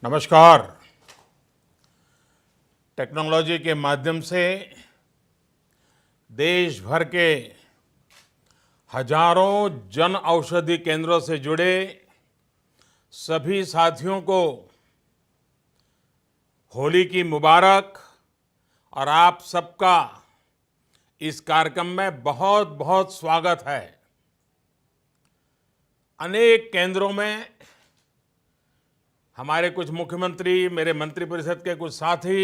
नमस्कार। टेक्नोलॉजी के माध्यम से देश भर के हजारों जन औषधि केंद्रों से जुड़े सभी साथियों को होली की मुबारक और आप सबका इस कार्यक्रम में बहुत बहुत स्वागत है। अनेक केंद्रों में हमारे कुछ मुख्यमंत्री, मेरे मंत्रिपरिषद के कुछ साथी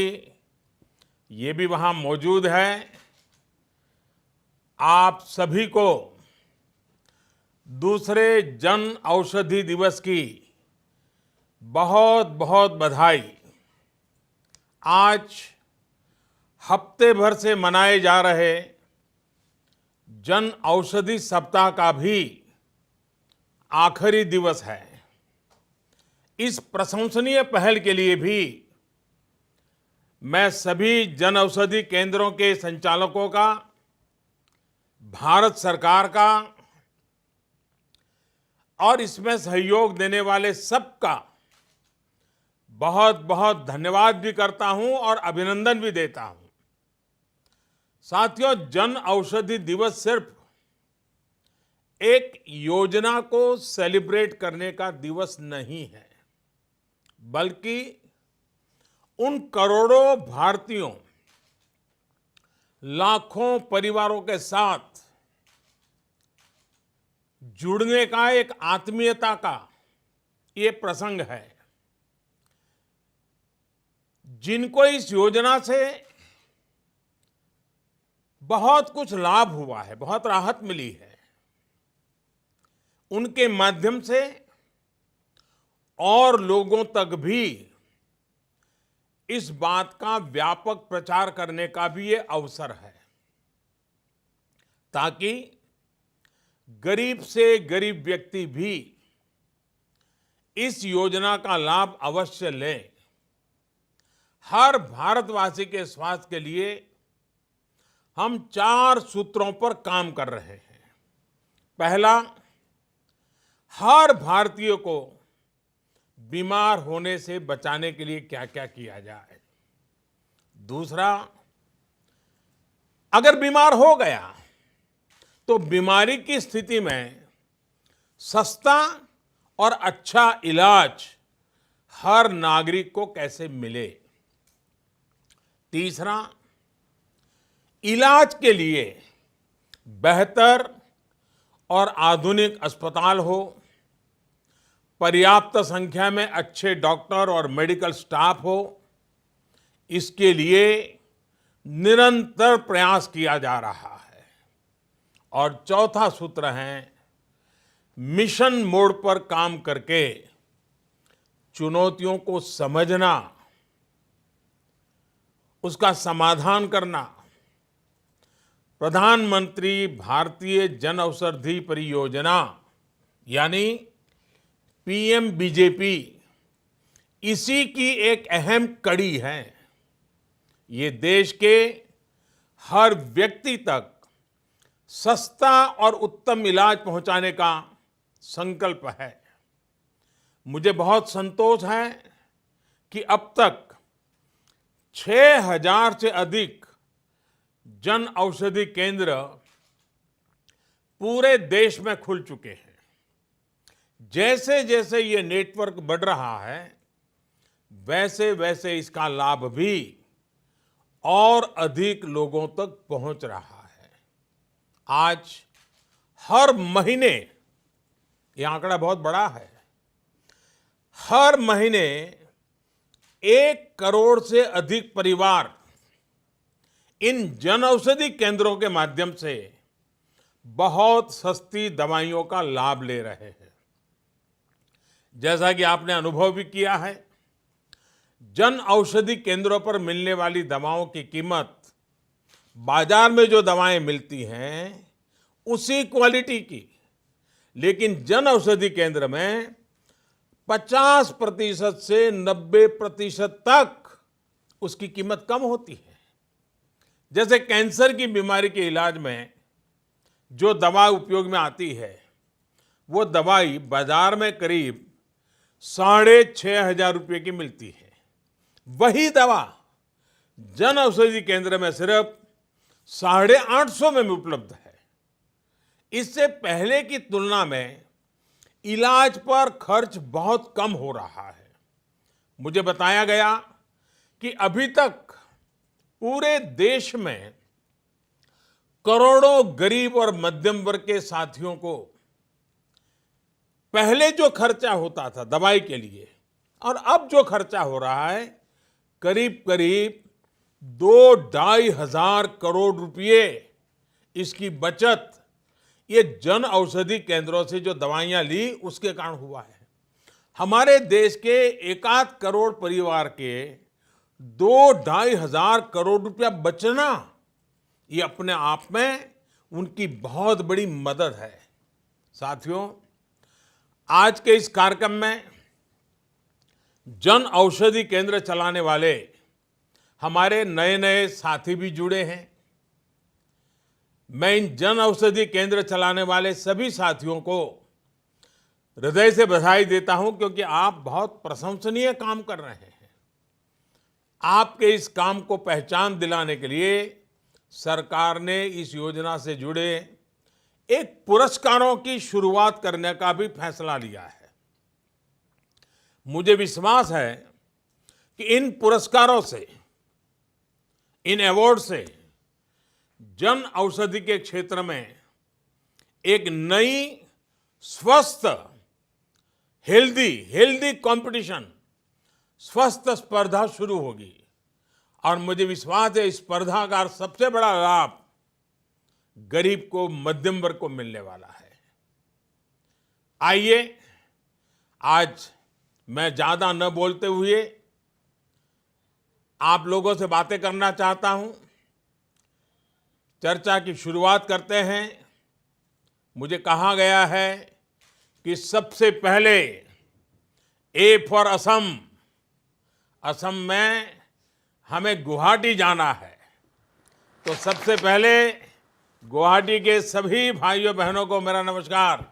ये भी वहां मौजूद हैं। आप सभी को दूसरे जन औषधि दिवस की बहुत बहुत बधाई। आज हफ्ते भर से मनाए जा रहे जन औषधि सप्ताह का भी आखिरी दिवस है। इस प्रशंसनीय पहल के लिए भी मैं सभी जन औषधि केंद्रों के संचालकों का, भारत सरकार का और इसमें सहयोग देने वाले सबका बहुत बहुत धन्यवाद भी करता हूं और अभिनंदन भी देता हूं। साथियों, जन औषधि दिवस सिर्फ एक योजना को सेलिब्रेट करने का दिवस नहीं है, बल्कि उन करोड़ों भारतीयों, लाखों परिवारों के साथ जुड़ने का, एक आत्मीयता का ये प्रसंग है, जिनको इस योजना से बहुत कुछ लाभ हुआ है, बहुत राहत मिली है। उनके माध्यम से और लोगों तक भी इस बात का व्यापक प्रचार करने का भी ये अवसर है, ताकि गरीब से गरीब व्यक्ति भी इस योजना का लाभ अवश्य ले। हर भारतवासी के स्वास्थ्य के लिए हम 4 सूत्रों पर काम कर रहे हैं। पहला, हर भारतीय को बीमार होने से बचाने के लिए क्या क्या किया जाए। दूसरा, अगर बीमार हो गया तो बीमारी की स्थिति में सस्ता और अच्छा इलाज हर नागरिक को कैसे मिले। तीसरा, इलाज के लिए बेहतर और आधुनिक अस्पताल हो, पर्याप्त संख्या में अच्छे डॉक्टर और मेडिकल स्टाफ हो, इसके लिए निरंतर प्रयास किया जा रहा है। और चौथा सूत्र है, मिशन मोड पर काम करके चुनौतियों को समझना, उसका समाधान करना। प्रधानमंत्री भारतीय जन औषधि परियोजना यानी पीएमबीजेपी इसी की एक अहम कड़ी है। ये देश के हर व्यक्ति तक सस्ता और उत्तम इलाज पहुंचाने का संकल्प है। मुझे बहुत संतोष है कि अब तक 6000 से अधिक जन औषधि केंद्र पूरे देश में खुल चुके हैं। जैसे जैसे ये नेटवर्क बढ़ रहा है, वैसे वैसे इसका लाभ भी और अधिक लोगों तक पहुंच रहा है। आज हर महीने, ये आंकड़ा बहुत बड़ा है, हर महीने 1 करोड़ से अधिक परिवार इन जन औषधि केंद्रों के माध्यम से बहुत सस्ती दवाइयों का लाभ ले रहे हैं। जैसा कि आपने अनुभव भी किया है, जन औषधि केंद्रों पर मिलने वाली दवाओं की कीमत बाजार में जो दवाएं मिलती हैं उसी क्वालिटी की, लेकिन जन औषधि केंद्र में 50% से 90% तक उसकी कीमत कम होती है। जैसे कैंसर की बीमारी के इलाज में जो दवा उपयोग में आती है, वो दवाई बाजार में करीब 6,500 की मिलती है। वही दवा जन औषधि केंद्र में सिर्फ 850 में उपलब्ध है। इससे पहले की तुलना में इलाज पर खर्च बहुत कम हो रहा है। मुझे बताया गया कि अभी तक पूरे देश में करोड़ों गरीब और मध्यम वर्ग के साथियों को पहले जो खर्चा होता था दवाई के लिए और अब जो खर्चा हो रहा है, करीब करीब 2-2.5 करोड़ रुपए इसकी बचत ये जन औषधि केंद्रों से जो दवाइयां ली उसके कारण हुआ है। हमारे देश के 1-8 करोड़ परिवार के 2-2.5 करोड़ रुपया बचना, ये अपने आप में उनकी बहुत बड़ी मदद है। साथियों, आज के इस कार्यक्रम में जन औषधि केंद्र चलाने वाले हमारे नए नए साथी भी जुड़े हैं। मैं इन जन औषधि केंद्र चलाने वाले सभी साथियों को हृदय से बधाई देता हूं, क्योंकि आप बहुत प्रशंसनीय काम कर रहे हैं। आपके इस काम को पहचान दिलाने के लिए सरकार ने इस योजना से जुड़े एक पुरस्कारों की शुरुआत करने का भी फैसला लिया है। मुझे विश्वास है कि इन पुरस्कारों से, इन अवार्ड से जन औषधि के क्षेत्र में एक नई स्वस्थ हेल्दी कंपटीशन, स्वस्थ स्पर्धा शुरू होगी। और मुझे विश्वास है इस स्पर्धा का सबसे बड़ा लाभ गरीब को, मध्यम वर्ग को मिलने वाला है। आइए, आज मैं ज्यादा न बोलते हुए आप लोगों से बातें करना चाहता हूं। चर्चा की शुरुआत करते हैं। मुझे कहा गया है कि सबसे पहले ए फॉर असम, असम में हमें गुवाहाटी जाना है। तो सबसे पहले गुवाहाटी के सभी भाइयों बहनों को मेरा नमस्कार।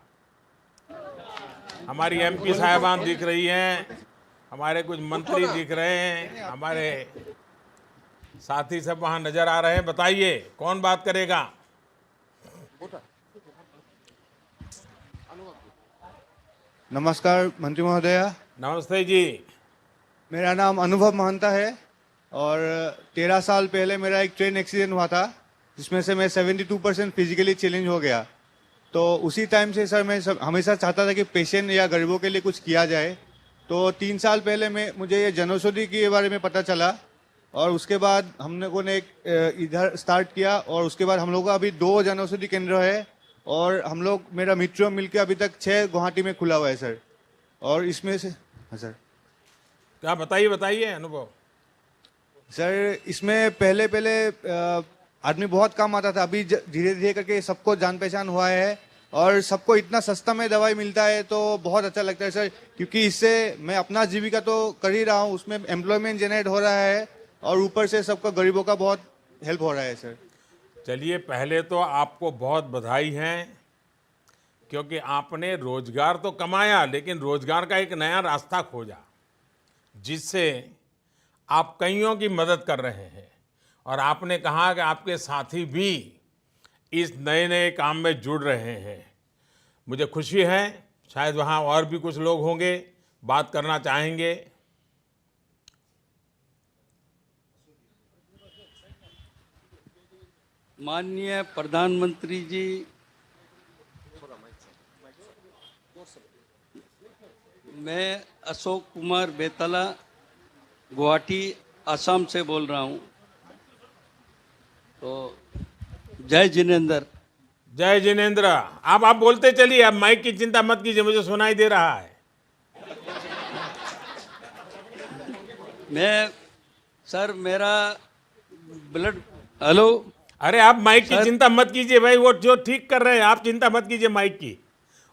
हमारी एमपी साहिबान दिख रही हैं, हमारे कुछ मंत्री दिख रहे हैं, हमारे साथी सब वहां नजर आ रहे हैं। बताइए कौन बात करेगा? नमस्कार मंत्री महोदय। नमस्ते जी। मेरा नाम अनुभव महंता है और 13 साल पहले मेरा एक ट्रेन एक्सीडेंट हुआ था, जिसमें से मैं 72% फिजिकली चैलेंज हो गया। तो उसी टाइम से सर मैं हमेशा चाहता था कि पेशेंट या गरीबों के लिए कुछ किया जाए। तो 3 साल पहले मुझे ये जनौषधि के बारे में पता चला और उसके बाद हम लोगों ने एक इधर स्टार्ट किया और उसके बाद हम लोगों का अभी 2 जनौषधि केंद्र है और हम लोग, मेरा मित्रों मिलकर अभी तक 6 गुवाहाटी में खुला हुआ है सर। और इसमें से हाँ सर, क्या बताइए अनुभव। सर इसमें पहले आदमी बहुत कम आता था, अभी धीरे धीरे करके सबको जान पहचान हुआ है और सबको इतना सस्ता में दवाई मिलता है तो बहुत अच्छा लगता है सर। क्योंकि इससे मैं अपना जीविका तो कर ही रहा हूँ, उसमें एम्प्लॉयमेंट जनरेट हो रहा है और ऊपर से सबको गरीबों का बहुत हेल्प हो रहा है सर। चलिए, पहले तो आपको बहुत बधाई है, क्योंकि आपने रोजगार तो कमाया लेकिन रोजगार का एक नया रास्ता खोजा, जिससे आप कईयों की मदद कर रहे हैं। और आपने कहा कि आपके साथी भी इस नए नए काम में जुड़ रहे हैं। मुझे खुशी है, शायद वहाँ और भी कुछ लोग होंगे, बात करना चाहेंगे। माननीय प्रधानमंत्री जी, मैं अशोक कुमार बेतला गुवाहाटी असम से बोल रहा हूँ। तो जय जिनेंद्र। जय जिनेंद्र। आप बोलते चलिए, आप माइक की चिंता मत कीजिए, मुझे सुनाई दे रहा है। मैं सर, मेरा ब्लड, हेलो। अरे आप माइक की चिंता मत कीजिए भाई, वो जो ठीक कर रहे हैं, आप चिंता मत कीजिए माइक की।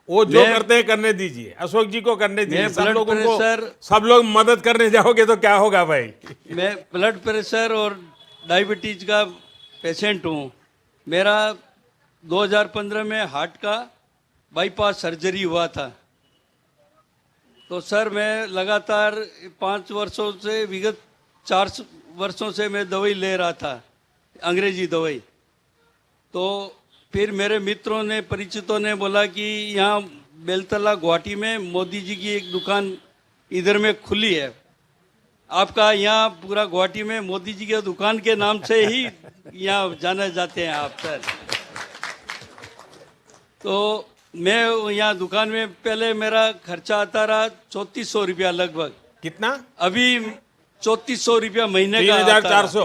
वो जो करते हैं करने दीजिए, अशोक जी को करने दीजिए। सब लोग मदद करने जाओगे तो क्या होगा भाई। मैं ब्लड प्रेशर और डायबिटीज का पेशेंट हूँ। मेरा 2015 में हार्ट का बाईपास सर्जरी हुआ था। तो सर मैं लगातार 5 वर्षों से विगत 4 वर्षों से मैं दवाई ले रहा था, अंग्रेजी दवाई। तो फिर मेरे मित्रों ने, परिचितों ने बोला कि यहाँ बेलतला गुवाहाटी में मोदी जी की एक दुकान इधर में खुली है, आपका यहाँ पूरा गुवाहाटी में मोदी जी की दुकान के नाम से ही यहाँ जाने जाते हैं आप सर। तो मैं यहाँ दुकान में पहले मेरा खर्चा आता रहा 3400 रुपया लगभग। कितना? अभी 3400 रुपया महीने का आता रहा। 3400।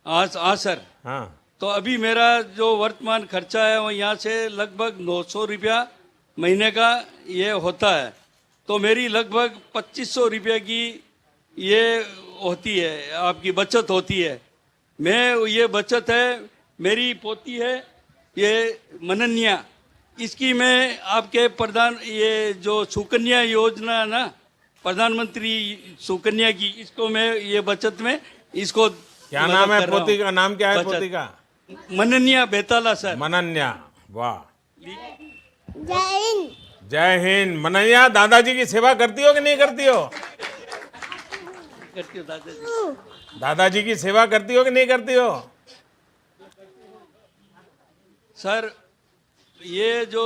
हाँ सर। हाँ। तो अभी मेरा जो वर्तमान खर्चा है वो यहाँ से लगभग 900 रुपया महीने का ये होता है। तो मेरी लगभग 2500 रुपये की ये होती है, आपकी बचत होती है। मैं ये बचत है, मेरी पोती है ये मनन्या, इसकी मैं आपके प्रधान ये जो सुकन्या योजना ना, प्रधानमंत्री सुकन्या की, इसको मैं ये बचत में इसको क्या मदद नाम है कर रहा पोती हूँ। का? नाम क्या है बचत। पोती का? मनन्या बेताला सर। मनन्या। वाह, जय हिंद। जय हिंद। मनन्या, दादाजी की सेवा करती हो कि नहीं करती हो? करती हो दादाजी। दादाजी की सेवा करती हो कि नहीं करती हो? सर ये जो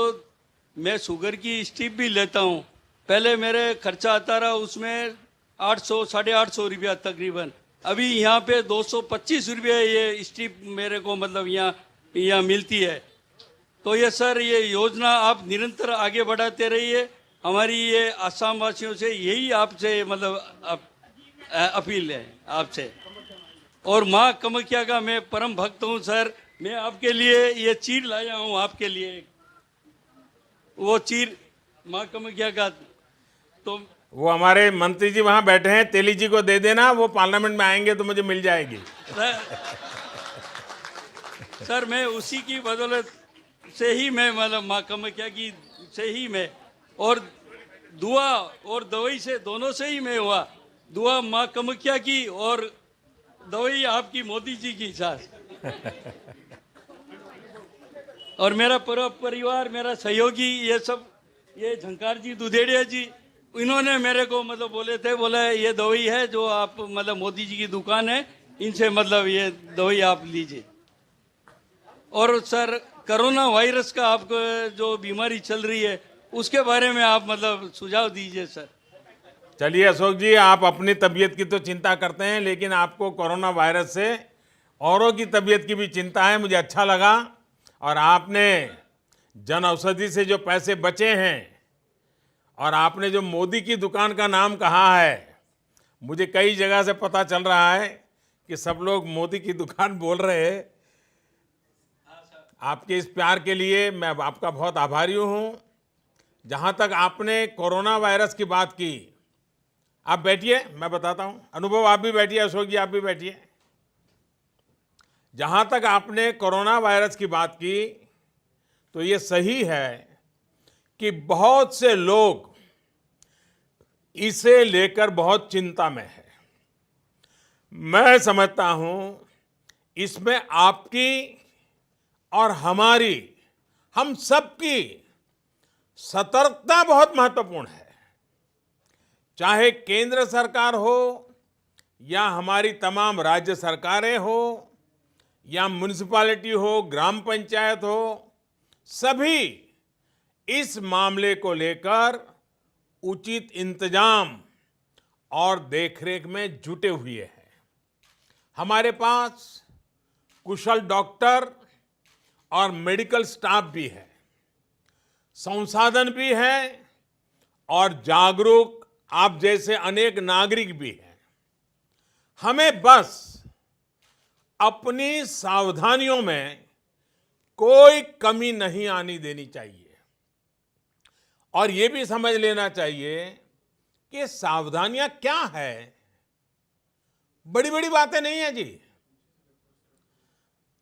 मैं शुगर की स्ट्रिप भी लेता हूँ, पहले मेरे खर्चा आता रहा उसमें 800 850 रुपया तकरीबन। अभी यहाँ पे 225 रुपये ये स्ट्रिप मेरे को मतलब यहाँ मिलती है। तो ये सर ये योजना आप निरंतर आगे बढ़ाते रहिए। हमारी ये आसाम वासियों से यही आपसे मतलब अपील है आपसे। और माँ कामाख्या का मैं परम भक्त हूँ सर। मैं आपके लिए ये चीर लाया हूँ, आपके लिए वो चीर माँ कामाख्या का। तो वो हमारे मंत्री जी वहां बैठे हैं, तेली जी को दे देना, वो पार्लियामेंट में आएंगे तो मुझे मिल जाएगी। सर मैं उसी की बदौलत से ही मैं मतलब माँ कामाख्या की से ही मैं, और दुआ और दवाई से दोनों से ही मैं हुआ। दुआ माँ कामाख्या की और दवाई आपकी मोदी जी की साथ। और मेरा पूरा परिवार, मेरा सहयोगी, ये सब, ये झंकार जी दुधेड़िया जी, इन्होंने मेरे को मतलब बोले ये दवाई है जो आप मतलब मोदी जी की दुकान है, इनसे मतलब ये दवाई आप लीजिए। और सर कोरोना वायरस का आपको जो बीमारी चल रही है उसके बारे में आप मतलब सुझाव दीजिए सर। चलिए अशोक जी, आप अपनी तबीयत की तो चिंता करते हैं, लेकिन आपको कोरोना वायरस से औरों की तबीयत की भी चिंता है। मुझे अच्छा लगा। और आपने जन औषधि से जो पैसे बचे हैं और आपने जो मोदी की दुकान का नाम कहा है, मुझे कई जगह से पता चल रहा है कि सब लोग मोदी की दुकान बोल रहे हैं। आपके इस प्यार के लिए मैं आपका बहुत आभारी हूँ। जहाँ तक आपने कोरोना वायरस की बात की, आप बैठिए, मैं बताता हूँ। अनुभव आप भी बैठिए, अशोक जी आप भी बैठिए। जहाँ तक आपने कोरोना वायरस की बात की, तो ये सही है कि बहुत से लोग इसे लेकर बहुत चिंता में है। मैं समझता हूँ इसमें आपकी और हमारी, हम सबकी सतर्कता बहुत महत्वपूर्ण है। चाहे केंद्र सरकार हो या हमारी तमाम राज्य सरकारें हो या म्युनिसिपैलिटी हो, ग्राम पंचायत हो, सभी इस मामले को लेकर उचित इंतजाम और देखरेख में जुटे हुए हैं। हमारे पास कुशल डॉक्टर और मेडिकल स्टाफ भी है, संसाधन भी है और जागरूक आप जैसे अनेक नागरिक भी हैं। हमें बस अपनी सावधानियों में कोई कमी नहीं आनी देनी चाहिए और ये भी समझ लेना चाहिए कि सावधानियां क्या है। बड़ी बड़ी बातें नहीं है जी।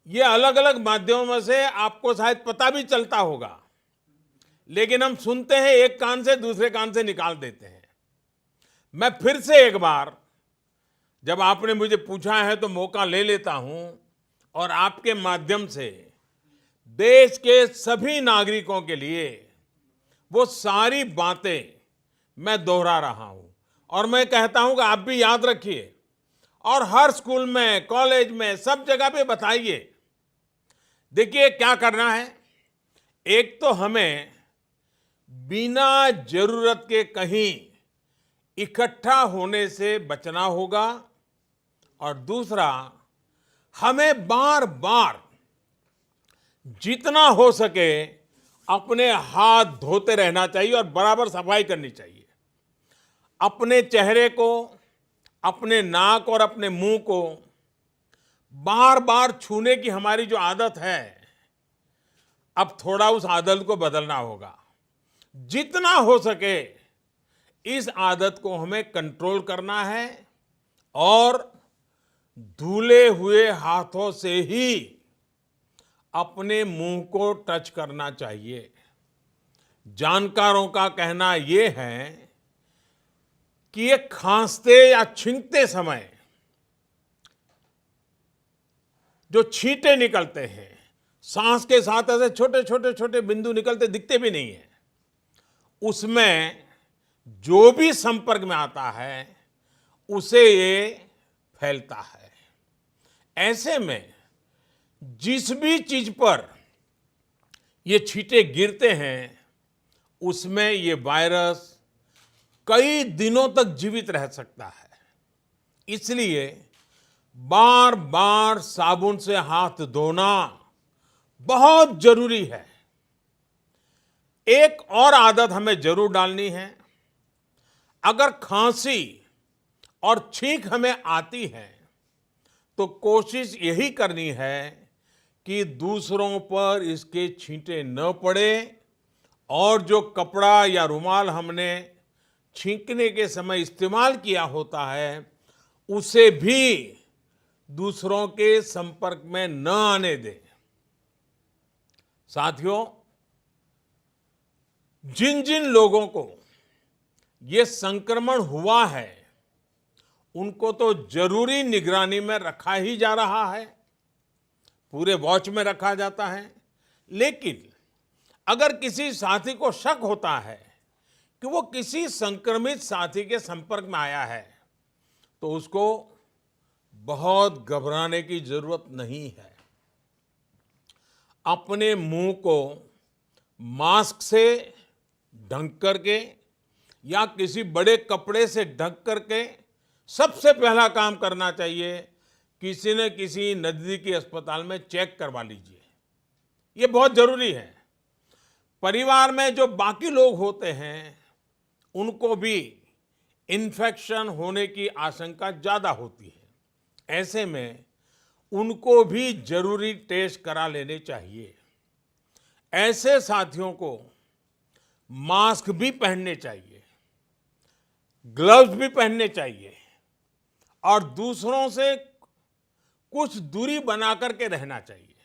ये अलग अलग माध्यमों से आपको शायद पता भी चलता होगा, लेकिन हम सुनते हैं एक कान से दूसरे कान से निकाल देते हैं। मैं फिर से एक बार, जब आपने मुझे पूछा है तो मौका ले लेता हूं और आपके माध्यम से देश के सभी नागरिकों के लिए वो सारी बातें मैं दोहरा रहा हूं और मैं कहता हूं कि आप भी याद रखिए और हर स्कूल में, कॉलेज में, सब जगह पे बताइए। देखिए क्या करना है, एक तो हमें बिना जरूरत के कहीं इकट्ठा होने से बचना होगा और दूसरा, हमें बार बार जितना हो सके अपने हाथ धोते रहना चाहिए और बराबर सफाई करनी चाहिए। अपने चेहरे को, अपने नाक और अपने मुंह को बार बार छूने की हमारी जो आदत है, अब थोड़ा उस आदत को बदलना होगा। जितना हो सके इस आदत को हमें कंट्रोल करना है और धुले हुए हाथों से ही अपने मुंह को टच करना चाहिए। जानकारों का कहना यह है कि ये खांसते या छींकते समय जो छींटे निकलते हैं, सांस के साथ ऐसे छोटे छोटे छोटे बिंदु निकलते दिखते भी नहीं है, उसमें जो भी संपर्क में आता है उसे ये फैलता है। ऐसे में जिस भी चीज पर ये छींटे गिरते हैं उसमें ये वायरस कई दिनों तक जीवित रह सकता है। इसलिए बार बार साबुन से हाथ धोना बहुत जरूरी है। एक और आदत हमें जरूर डालनी है। अगर खांसी और छींक हमें आती है तो कोशिश यही करनी है कि दूसरों पर इसके छींटे न पड़े और जो कपड़ा या रुमाल हमने छींकने के समय इस्तेमाल किया होता है उसे भी दूसरों के संपर्क में न आने दें। साथियों, जिन जिन लोगों को ये संक्रमण हुआ है उनको तो जरूरी निगरानी में रखा ही जा रहा है, पूरे वॉच में रखा जाता है। लेकिन अगर किसी साथी को शक होता है कि वो किसी संक्रमित साथी के संपर्क में आया है तो उसको बहुत घबराने की जरूरत नहीं है। अपने मुंह को मास्क से ढक करके या किसी बड़े कपड़े से ढक करके सबसे पहला काम करना चाहिए, किसी न किसी नजदीकी अस्पताल में चेक करवा लीजिए। ये बहुत जरूरी है। परिवार में जो बाकी लोग होते हैं उनको भी इन्फेक्शन होने की आशंका ज्यादा होती है। ऐसे में उनको भी जरूरी टेस्ट करा लेने चाहिए। ऐसे साथियों को मास्क भी पहनने चाहिए, ग्लव्स भी पहनने चाहिए और दूसरों से कुछ दूरी बना करके रहना चाहिए।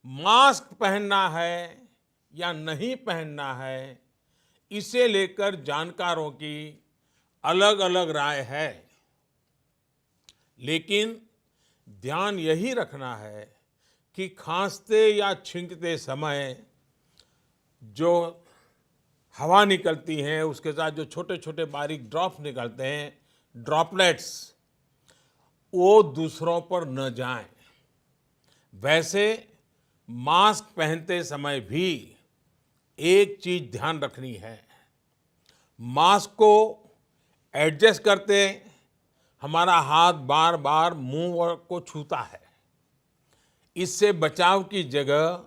मास्क पहनना है या नहीं पहनना है, इसे लेकर जानकारों की अलग अलग राय है, लेकिन ध्यान यही रखना है कि खांसते या छींकते समय जो हवा निकलती है उसके साथ जो छोटे छोटे बारीक ड्रॉप्स निकलते हैं, ड्रॉपलेट्स, वो दूसरों पर न जाएं। वैसे मास्क पहनते समय भी एक चीज ध्यान रखनी है, मास्क को एडजस्ट करते हमारा हाथ बार बार मुंह को छूता है। इससे बचाव की जगह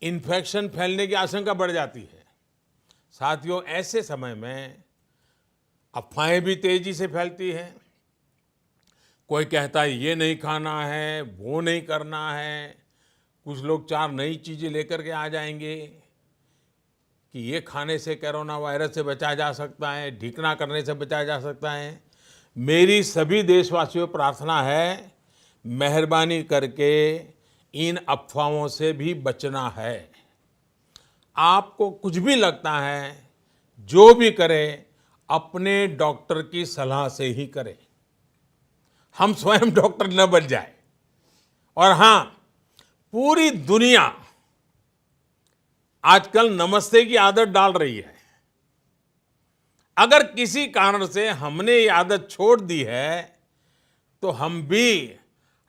इन्फेक्शन फैलने की आशंका बढ़ जाती है। साथियों, ऐसे समय में अफवाहें भी तेजी से फैलती हैं। कोई कहता है ये नहीं खाना है, वो नहीं करना है। कुछ लोग 4 नई चीजें लेकर के आ जाएंगे कि ये खाने से कोरोना वायरस से बचा जा सकता है, ढीकना करने से बचा जा सकता है। मेरी सभी देशवासियों को प्रार्थना है, मेहरबानी करके इन अफवाहों से भी बचना है। आपको कुछ भी लगता है, जो भी करें, अपने डॉक्टर की सलाह से ही करें। हम स्वयं डॉक्टर न बन जाए। और हाँ, पूरी दुनिया आजकल नमस्ते की आदत डाल रही है। अगर किसी कारण से हमने ये आदत छोड़ दी है तो हम भी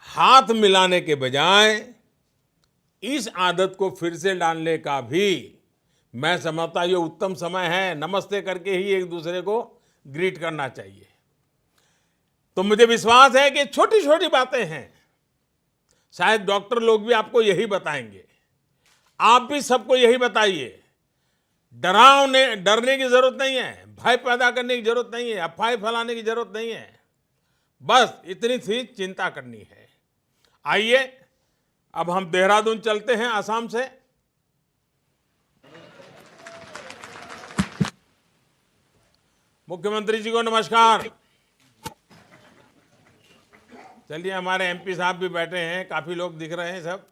हाथ मिलाने के बजाय इस आदत को फिर से डालने का भी मैं समझता ये उत्तम समय है। नमस्ते करके ही एक दूसरे को ग्रीट करना चाहिए। तो मुझे विश्वास है कि छोटी छोटी बातें हैं, शायद डॉक्टर लोग भी आपको यही बताएंगे, आप भी सबको यही बताइए। डरने की जरूरत नहीं है, भय पैदा करने की जरूरत नहीं है, अफवाह फैलाने की जरूरत नहीं है, बस इतनी सी चिंता करनी है। आइए अब हम देहरादून चलते हैं, असम से। मुख्यमंत्री जी को नमस्कार। चलिए, हमारे एमपी साहब भी बैठे हैं, काफी लोग दिख रहे हैं सब।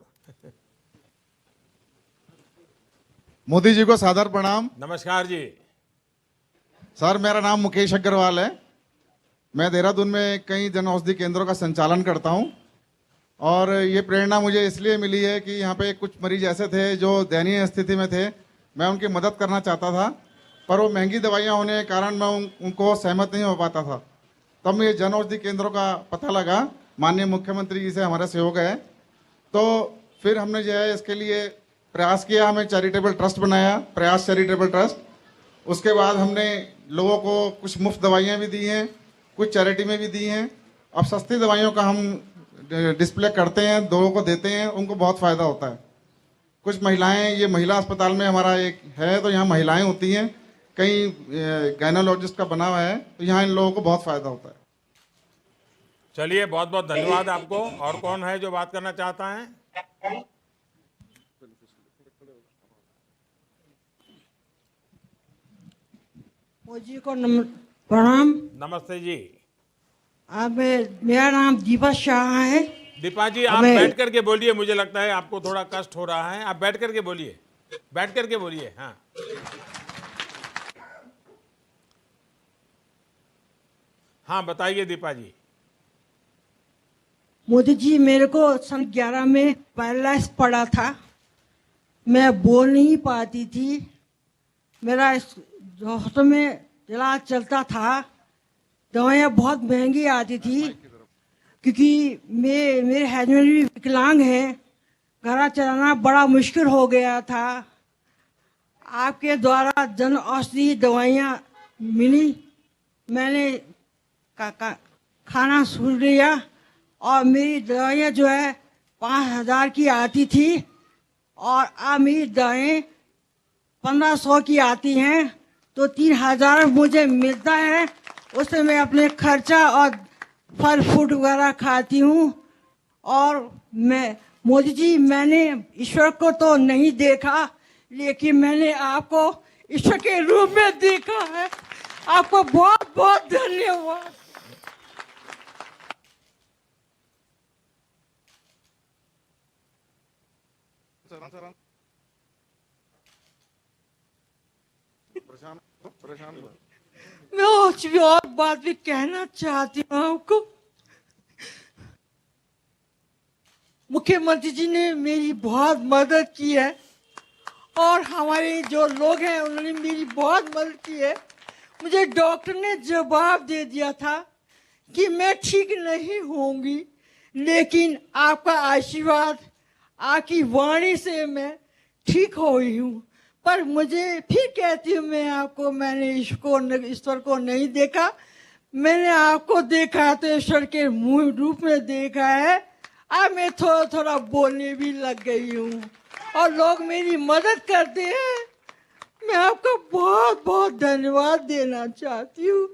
मोदी जी को सादर प्रणाम। नमस्कार जी। सर, मेरा नाम मुकेश अग्रवाल है। मैं देहरादून में कई जन औषधि केंद्रों का संचालन करता हूं और ये प्रेरणा मुझे इसलिए मिली है कि यहाँ पे कुछ मरीज ऐसे थे जो दयनीय स्थिति में थे। मैं उनकी मदद करना चाहता था, पर वो महंगी दवाइयाँ होने के कारण मैं उनको सहमत नहीं हो पाता था। तब मुझे जन औषधि केंद्रों का पता लगा, माननीय मुख्यमंत्री जी से हमारा सहयोग है, तो फिर हमने जो है इसके लिए प्रयास किया। हमें चैरिटेबल ट्रस्ट बनाया, प्रयास चैरिटेबल ट्रस्ट। उसके बाद हमने लोगों को कुछ मुफ्त दवाइयाँ भी दी हैं, कुछ चैरिटी में भी दी हैं। अब सस्ती दवाइयों का हम डिस्प्ले करते हैं, लोगों को देते हैं, उनको बहुत फ़ायदा होता है। कुछ महिलाएं, ये महिला अस्पताल में हमारा एक है, तो यहाँ महिलाएं होती हैं, कई गायनोलॉजिस्ट का बना हुआ है, तो यहाँ इन लोगों को बहुत फ़ायदा होता है। चलिए, बहुत बहुत धन्यवाद आपको। और कौन है जो बात करना चाहता है? मोदी को प्रणाम। नमस्ते जी। अब मेरा नाम दीपा शाह है। दीपा जी, आप बैठ करके बोलिए, मुझे लगता है आपको थोड़ा कष्ट हो रहा है। आप बैठ करके बोलिए, बैठ करके बोलिए। हाँ, हाँ, बताइए दीपा जी। मोदी जी, मेरे को सन 11 में पैरालाइज पड़ा था, मैं बोल नहीं पाती थी, मेरा हॉस्पिटल में इलाज चलता था, दवाइयाँ बहुत महंगी आती थी, क्योंकि मेरे हस्बैंड भी विकलांग हैं, घर चलाना बड़ा मुश्किल हो गया था। आपके द्वारा जन औषधि दवाइयाँ मिली, मैंने खाना शुरू किया और मेरी दवाइयाँ जो है 5,000 की आती थी और अब मेरी दवाएँ 1,500 की आती हैं, तो 3,000 मुझे मिलता है। उससे मैं अपने खर्चा और फल फ्रूट वगैरह खाती हूँ। और मैं मोदी जी, मैंने ईश्वर को तो नहीं देखा, लेकिन मैंने आपको ईश्वर के रूप में देखा है। आपको बहुत बहुत धन्यवाद। मैं कुछ भी और बात भी कहना चाहती हूँ आपको। मुख्यमंत्री जी ने मेरी बहुत मदद की है और हमारे जो लोग हैं उन्होंने मेरी बहुत मदद की है। मुझे डॉक्टर ने जवाब दे दिया था कि मैं ठीक नहीं होंगी, लेकिन आपका आशीर्वाद, आपकी वाणी से मैं ठीक हो गई हूँ। पर मुझे फिर कहती हूँ मैं आपको, मैंने ईश्वर को नहीं देखा, मैंने आपको देखा तो ईश्वर के मुंह रूप में देखा है। अब मैं थोड़ा थोड़ा बोलने भी लग गई हूँ और लोग मेरी मदद करते हैं। मैं आपको बहुत बहुत धन्यवाद देना चाहती हूँ।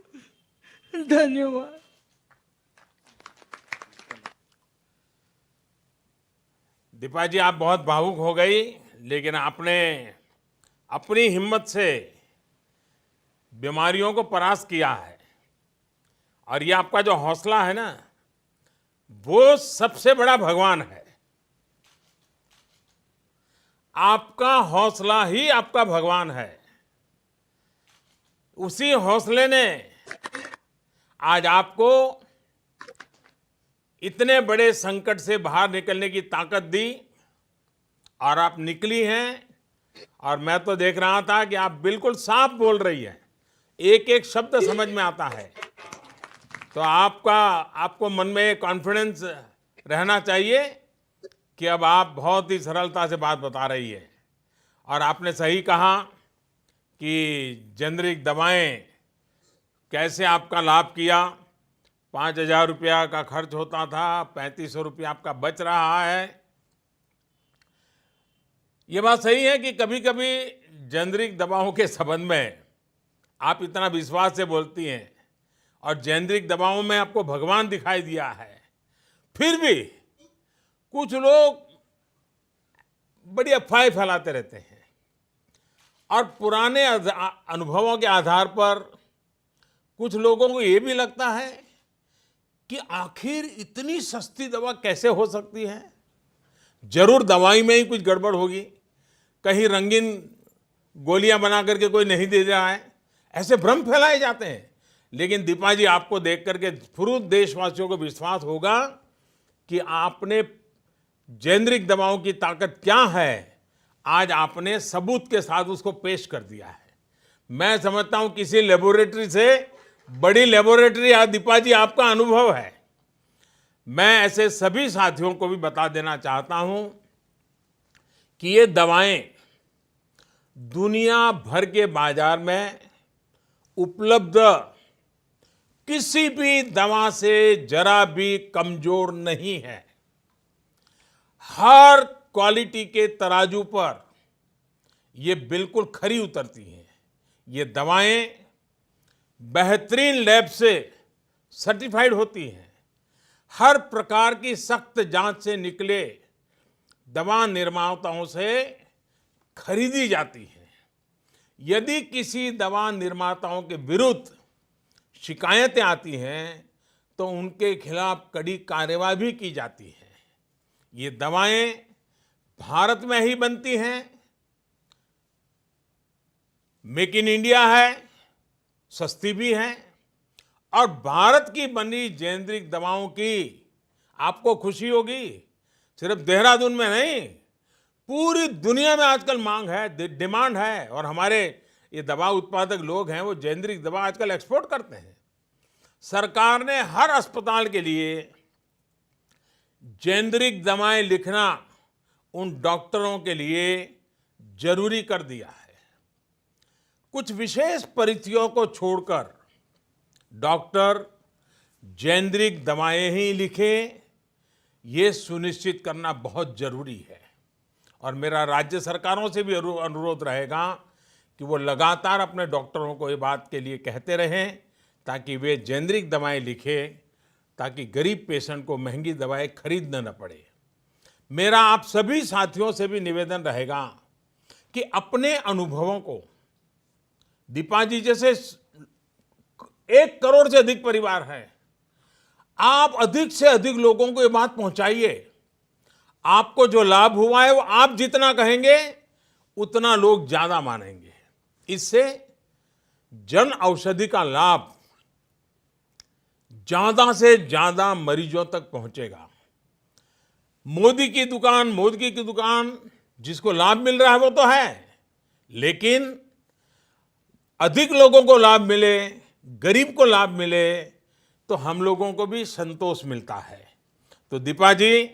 धन्यवाद। दीपा जी, आप बहुत भावुक हो गई, लेकिन आपने अपनी हिम्मत से बीमारियों को परास्त किया है। और ये आपका जो हौसला है ना, वो सबसे बड़ा भगवान है। आपका हौसला ही आपका भगवान है। उसी हौसले ने आज आपको इतने बड़े संकट से बाहर निकलने की ताकत दी और आप निकली हैं। और मैं तो देख रहा था कि आप बिल्कुल साफ बोल रही हैं। एक एक शब्द समझ में आता है। तो आपको मन में कॉन्फिडेंस रहना चाहिए कि अब आप बहुत ही सरलता से बात बता रही है। और आपने सही कहा कि जेनरिक दवाएं कैसे आपका लाभ किया। 5,000 रुपया का खर्च होता था, 3,500 रुपया आपका बच रहा है। ये बात सही है कि कभी कभी जेनरिक दवाओं के संबंध में आप इतना विश्वास से बोलती हैं और जेनरिक दवाओं में आपको भगवान दिखाई दिया है, फिर भी कुछ लोग बड़ी अफवाहें फैलाते रहते हैं और पुराने अनुभवों के आधार पर कुछ लोगों को ये भी लगता है कि आखिर इतनी सस्ती दवा कैसे हो सकती है। जरूर दवाई में ही कुछ गड़बड़ होगी, कहीं रंगीन गोलियां बना करके कोई नहीं दे रहा है, ऐसे भ्रम फैलाए जाते हैं। लेकिन दीपा जी, आपको देख करके पूरे देशवासियों को विश्वास होगा कि आपने जेनरिक दवाओं की ताकत क्या है, आज आपने सबूत के साथ उसको पेश कर दिया है। मैं समझता हूं किसी लेबोरेटरी से बड़ी लेबोरेटरी आज दीपा जी आपका अनुभव है। मैं ऐसे सभी साथियों को भी बता देना चाहता हूं कि ये दवाएं दुनिया भर के बाजार में उपलब्ध किसी भी दवा से जरा भी कमजोर नहीं है। हर क्वालिटी के तराजू पर ये बिल्कुल खरी उतरती हैं। ये दवाएं बेहतरीन लैब से सर्टिफाइड होती हैं। हर प्रकार की सख्त जांच से निकले दवा निर्माताओं से खरीदी जाती है। यदि किसी दवा निर्माताओं के विरुद्ध शिकायतें आती हैं तो उनके खिलाफ कड़ी कार्रवाई भी की जाती है। ये दवाएं भारत में ही बनती हैं, मेक इन इंडिया है, सस्ती भी है। और भारत की बनी जेनरिक दवाओं की आपको खुशी होगी, सिर्फ देहरादून में नहीं, पूरी दुनिया में आजकल मांग है, डिमांड है। और हमारे ये दवा उत्पादक लोग हैं, वो जेनरिक दवा आजकल एक्सपोर्ट करते हैं। सरकार ने हर अस्पताल के लिए जेनरिक दवाएं लिखना उन डॉक्टरों के लिए जरूरी कर दिया है। कुछ विशेष परिस्थितियों को छोड़कर डॉक्टर जेनरिक दवाएं ही लिखें, ये सुनिश्चित करना बहुत जरूरी है। और मेरा राज्य सरकारों से भी अनुरोध रहेगा कि वो लगातार अपने डॉक्टरों को ये बात के लिए कहते रहें ताकि वे जेनरिक दवाएं लिखें, ताकि गरीब पेशेंट को महंगी दवाएं खरीदना न पड़े। मेरा आप सभी साथियों से भी निवेदन रहेगा कि अपने अनुभवों को, दीपा जी जैसे 1 करोड़ से अधिक परिवार हैं, आप अधिक से अधिक लोगों को ये बात पहुंचाइए। आपको जो लाभ हुआ है वो आप जितना कहेंगे उतना लोग ज्यादा मानेंगे। इससे जन औषधि का लाभ ज्यादा से ज्यादा मरीजों तक पहुंचेगा। मोदी की दुकान जिसको लाभ मिल रहा है वो तो है, लेकिन अधिक लोगों को लाभ मिले, गरीब को लाभ मिले तो हम लोगों को भी संतोष मिलता है। तो दीपा जी,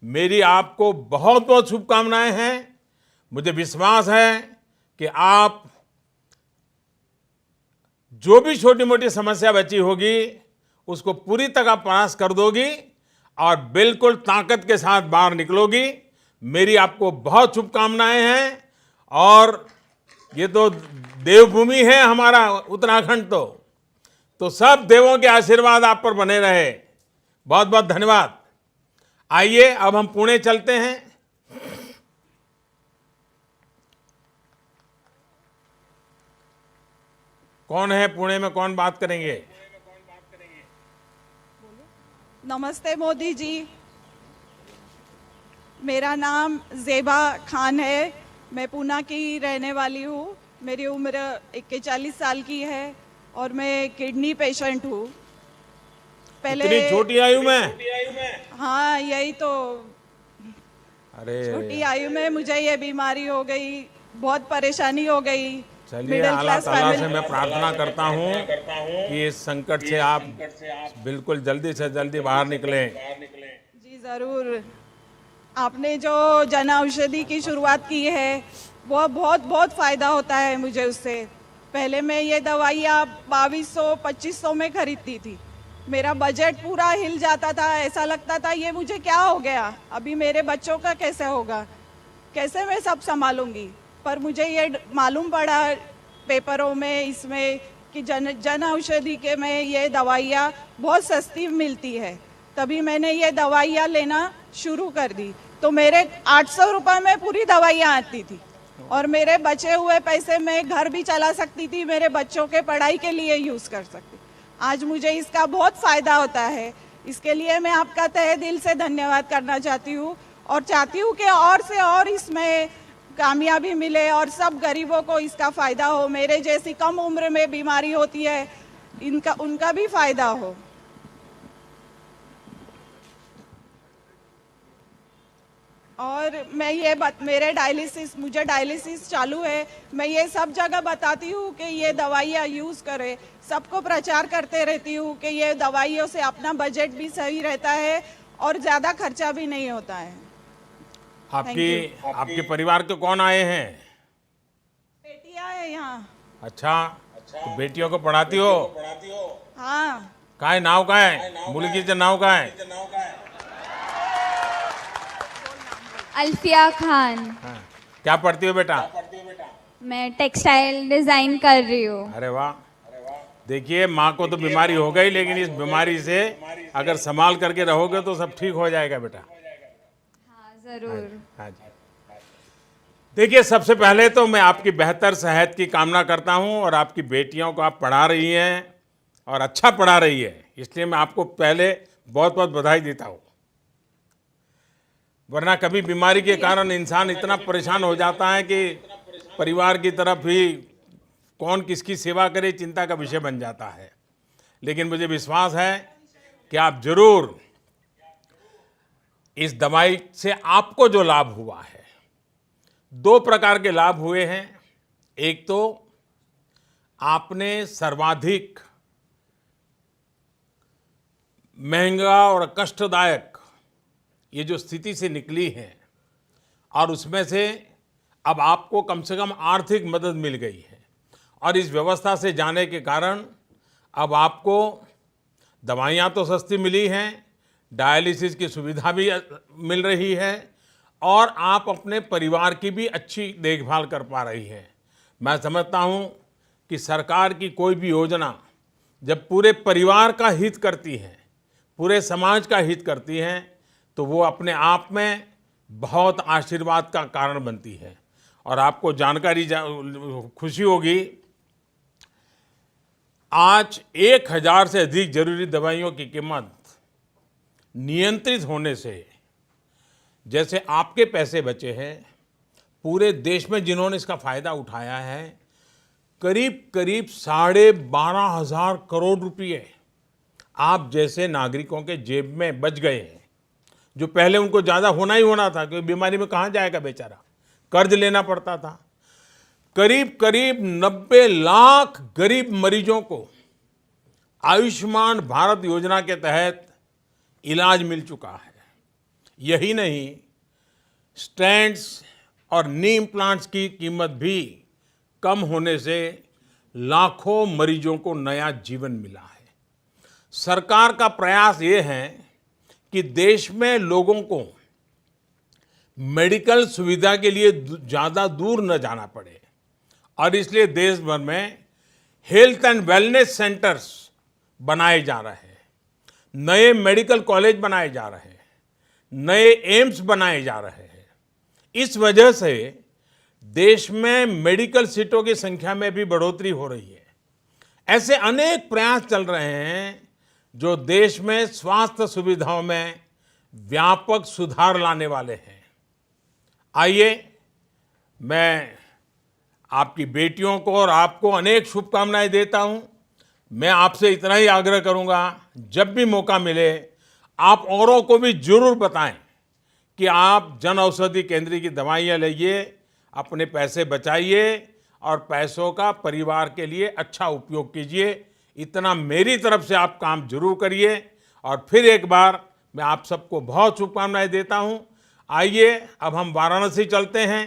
मेरी आपको बहुत बहुत शुभकामनाएं हैं। मुझे विश्वास है कि आप जो भी छोटी मोटी समस्या बची होगी उसको पूरी तरह पास कर दोगी और बिल्कुल ताकत के साथ बाहर निकलोगी। मेरी आपको बहुत शुभकामनाएं हैं। और ये तो देवभूमि है हमारा उत्तराखंड, तो सब देवों के आशीर्वाद आप पर बने रहे। बहुत बहुत धन्यवाद। आइए अब हम पुणे चलते हैं। कौन है पुणे में, कौन बात करेंगे? नमस्ते मोदी जी, मेरा नाम ज़ेबा खान है। मैं पूना की रहने वाली हूँ। मेरी उम्र 41 साल की है और मैं किडनी पेशेंट हूँ। पहले इतनी छोटी आयु में? हाँ, यही तो, अरे छोटी आयु में मुझे ये बीमारी हो गई, बहुत परेशानी हो गई। चलिए, मिडिल अल्लाह क्लास ताला से फैमिली। मैं प्रार्थना करता हूँ कि इस संकट से आप बिल्कुल जल्दी से जल्दी बाहर निकलें। जी ज़रूर। आपने जो जन औषधि की शुरुआत की है वो बहुत बहुत फ़ायदा होता है मुझे उससे। पहले मैं ये दवाइयाँ 2200-2500 में खरीदती थी। मेरा बजट पूरा हिल जाता था, ऐसा लगता था ये मुझे क्या हो गया, अभी मेरे बच्चों का कैसे होगा, कैसे मैं सब संभालूंगी। पर मुझे ये मालूम पड़ा पेपरों में इसमें कि जन औषधि के में ये दवाइयाँ बहुत सस्ती मिलती है। तभी मैंने ये दवाइयाँ लेना शुरू कर दी। तो मेरे 800 रुपये में पूरी दवाइयाँ आती थी और मेरे बचे हुए पैसे मैं घर भी चला सकती थी, मेरे बच्चों के पढ़ाई के लिए यूज़ कर सकती। आज मुझे इसका बहुत फ़ायदा होता है। इसके लिए मैं आपका तहे दिल से धन्यवाद करना चाहती हूँ और चाहती हूँ कि और से और इसमें कामयाबी मिले और सब गरीबों को इसका फ़ायदा हो। मेरे जैसी कम उम्र में बीमारी होती है उनका भी फ़ायदा हो। और मैं ये मुझे डायलिसिस चालू है, मैं ये सब जगह बताती हूँ कि ये दवाइयाँ यूज़ करें, सबको प्रचार करते रहती हूँ कि ये दवाइयों से अपना बजट भी सही रहता है और ज़्यादा खर्चा भी नहीं होता है। आपके परिवार के कौन आए हैं? बेटियाँ हैं यहाँ। अच्छा, तो बेटियों को पढ़ाती हो? हाँ। काय नाव काय मुलगीचं नाव काय? अल्फिया खान। हाँ, क्या पढ़ती हो बेटा? मैं टेक्सटाइल डिजाइन कर रही हूँ। अरे वाह। देखिए, माँ को तो बीमारी हो गई, लेकिन इस बीमारी से अगर संभाल करके रहोगे तो सब ठीक हो जाएगा बेटा। हाँ जरूर। हाँ जी। देखिए, सबसे पहले तो मैं आपकी बेहतर सेहत की कामना करता हूं और आपकी बेटियों को आप पढ़ा रही हैं और अच्छा पढ़ा रही है, इसलिए मैं आपको पहले बहुत बहुत बधाई देता हूं। वरना कभी बीमारी के कारण इंसान इतना परेशान हो जाता है कि परिवार की तरफ ही कौन किसकी सेवा करे, चिंता का विषय बन जाता है। लेकिन मुझे विश्वास है कि आप जरूर इस दवाई से आपको जो लाभ हुआ है, 2 प्रकार के लाभ हुए हैं। एक तो आपने सर्वाधिक महंगा और कष्टदायक ये जो स्थिति से निकली है और उसमें से अब आपको कम से कम आर्थिक मदद मिल गई है और इस व्यवस्था से जाने के कारण अब आपको दवाइयाँ तो सस्ती मिली हैं, डायलिसिस की सुविधा भी मिल रही है और आप अपने परिवार की भी अच्छी देखभाल कर पा रही हैं। मैं समझता हूँ कि सरकार की कोई भी योजना जब पूरे परिवार का हित करती है, पूरे समाज का हित करती है, तो वो अपने आप में बहुत आशीर्वाद का कारण बनती है। और आपको जानकारी खुशी होगी, आज 1000 से अधिक जरूरी दवाइयों की कीमत नियंत्रित होने से जैसे आपके पैसे बचे हैं, पूरे देश में जिन्होंने इसका फायदा उठाया है, करीब करीब 12,500 करोड़ रुपए आप जैसे नागरिकों के जेब में बच गए हैं, जो पहले उनको ज़्यादा होना ही होना था, क्योंकि बीमारी में कहाँ जाएगा बेचारा, कर्ज लेना पड़ता था। करीब करीब 90 लाख गरीब मरीजों को आयुष्मान भारत योजना के तहत इलाज मिल चुका है। यही नहीं, स्टेंट्स और नी इम्प्लांट्स की कीमत भी कम होने से लाखों मरीजों को नया जीवन मिला है। सरकार का प्रयास ये है कि देश में लोगों को मेडिकल सुविधा के लिए ज़्यादा दूर न जाना पड़े और इसलिए देश भर में हेल्थ एंड वेलनेस सेंटर्स बनाए जा रहे हैं, नए मेडिकल कॉलेज बनाए जा रहे हैं, नए एम्स बनाए जा रहे हैं। इस वजह से देश में मेडिकल सीटों की संख्या में भी बढ़ोतरी हो रही है। ऐसे अनेक प्रयास चल रहे हैं जो देश में स्वास्थ्य सुविधाओं में व्यापक सुधार लाने वाले हैं। आइए, मैं आपकी बेटियों को और आपको अनेक शुभकामनाएं देता हूं। मैं आपसे इतना ही आग्रह करूंगा, जब भी मौका मिले आप औरों को भी जरूर बताएं कि आप जन औषधि केंद्र की दवाइयां लीजिए, अपने पैसे बचाइए और पैसों का परिवार के लिए अच्छा उपयोग कीजिए। इतना मेरी तरफ से आप काम जरूर करिए और फिर एक बार मैं आप सबको बहुत शुभकामनाएं देता हूं। आइए अब हम वाराणसी चलते हैं।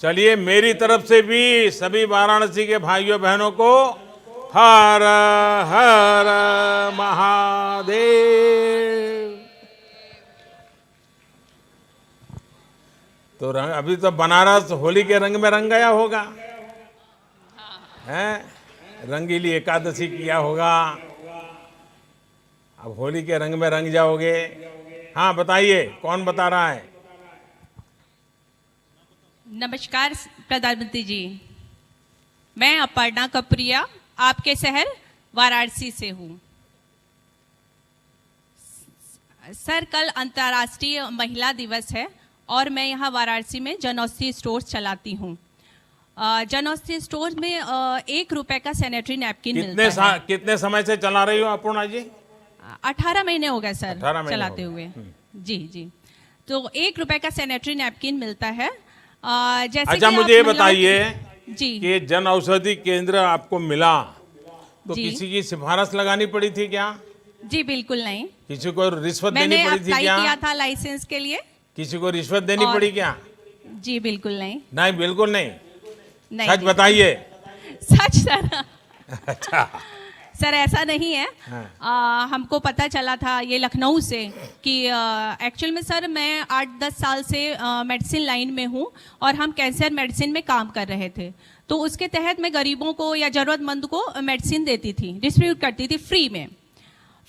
चलिए मेरी तरफ से भी सभी वाराणसी के भाइयों बहनों को हर हर महादेव। तो अभी तो बनारस होली के रंग में रंग गया होगा, हैं? रंगीली एकादशी किया होगा, अब होली के रंग में रंग जाओगे। हाँ बताइए, कौन बता रहा है? नमस्कार प्रधानमंत्री जी, मैं अपर्णा कपुरिया आपके शहर वाराणसी से हूँ। सर कल अंतर्राष्ट्रीय महिला दिवस है और मैं यहाँ वाराणसी में जनौषधि स्टोर्स चलाती हूँ। जनौषधि स्टोर में 1 रुपए का सैनिटरी नैपकिन मिलता है। कितने समय से चला रही हो अपर्णा जी? 18 महीने हो गए सर 18 महीने चलाते हुए। जी जी, तो 1 रुपए का सैनिटरी नैपकिन मिलता है। जैसे अच्छा, कि मुझे ये आप बताइए जी कि जन औषधि केंद्र आपको मिला तो जी। किसी की सिफारिश लगानी पड़ी थी क्या? जी बिल्कुल नहीं, किसी को रिश्वत देनी मैंने पड़ी थी अप्लाई क्या? किया था लाइसेंस के लिए। किसी को रिश्वत देनी और- पड़ी क्या? जी बिल्कुल नहीं। नहीं, बिल्कुल नहीं। नहीं सच जी। बताइए। सच सर। अच्छा, सर ऐसा नहीं है। हाँ। हमको पता चला था ये लखनऊ से कि एक्चुअल में सर मैं 8-10 साल से मेडिसिन लाइन में हूँ और हम कैंसर मेडिसिन में काम कर रहे थे। तो उसके तहत मैं गरीबों को या ज़रूरतमंद को मेडिसिन देती थी, डिस्ट्रीब्यूट करती थी फ्री में।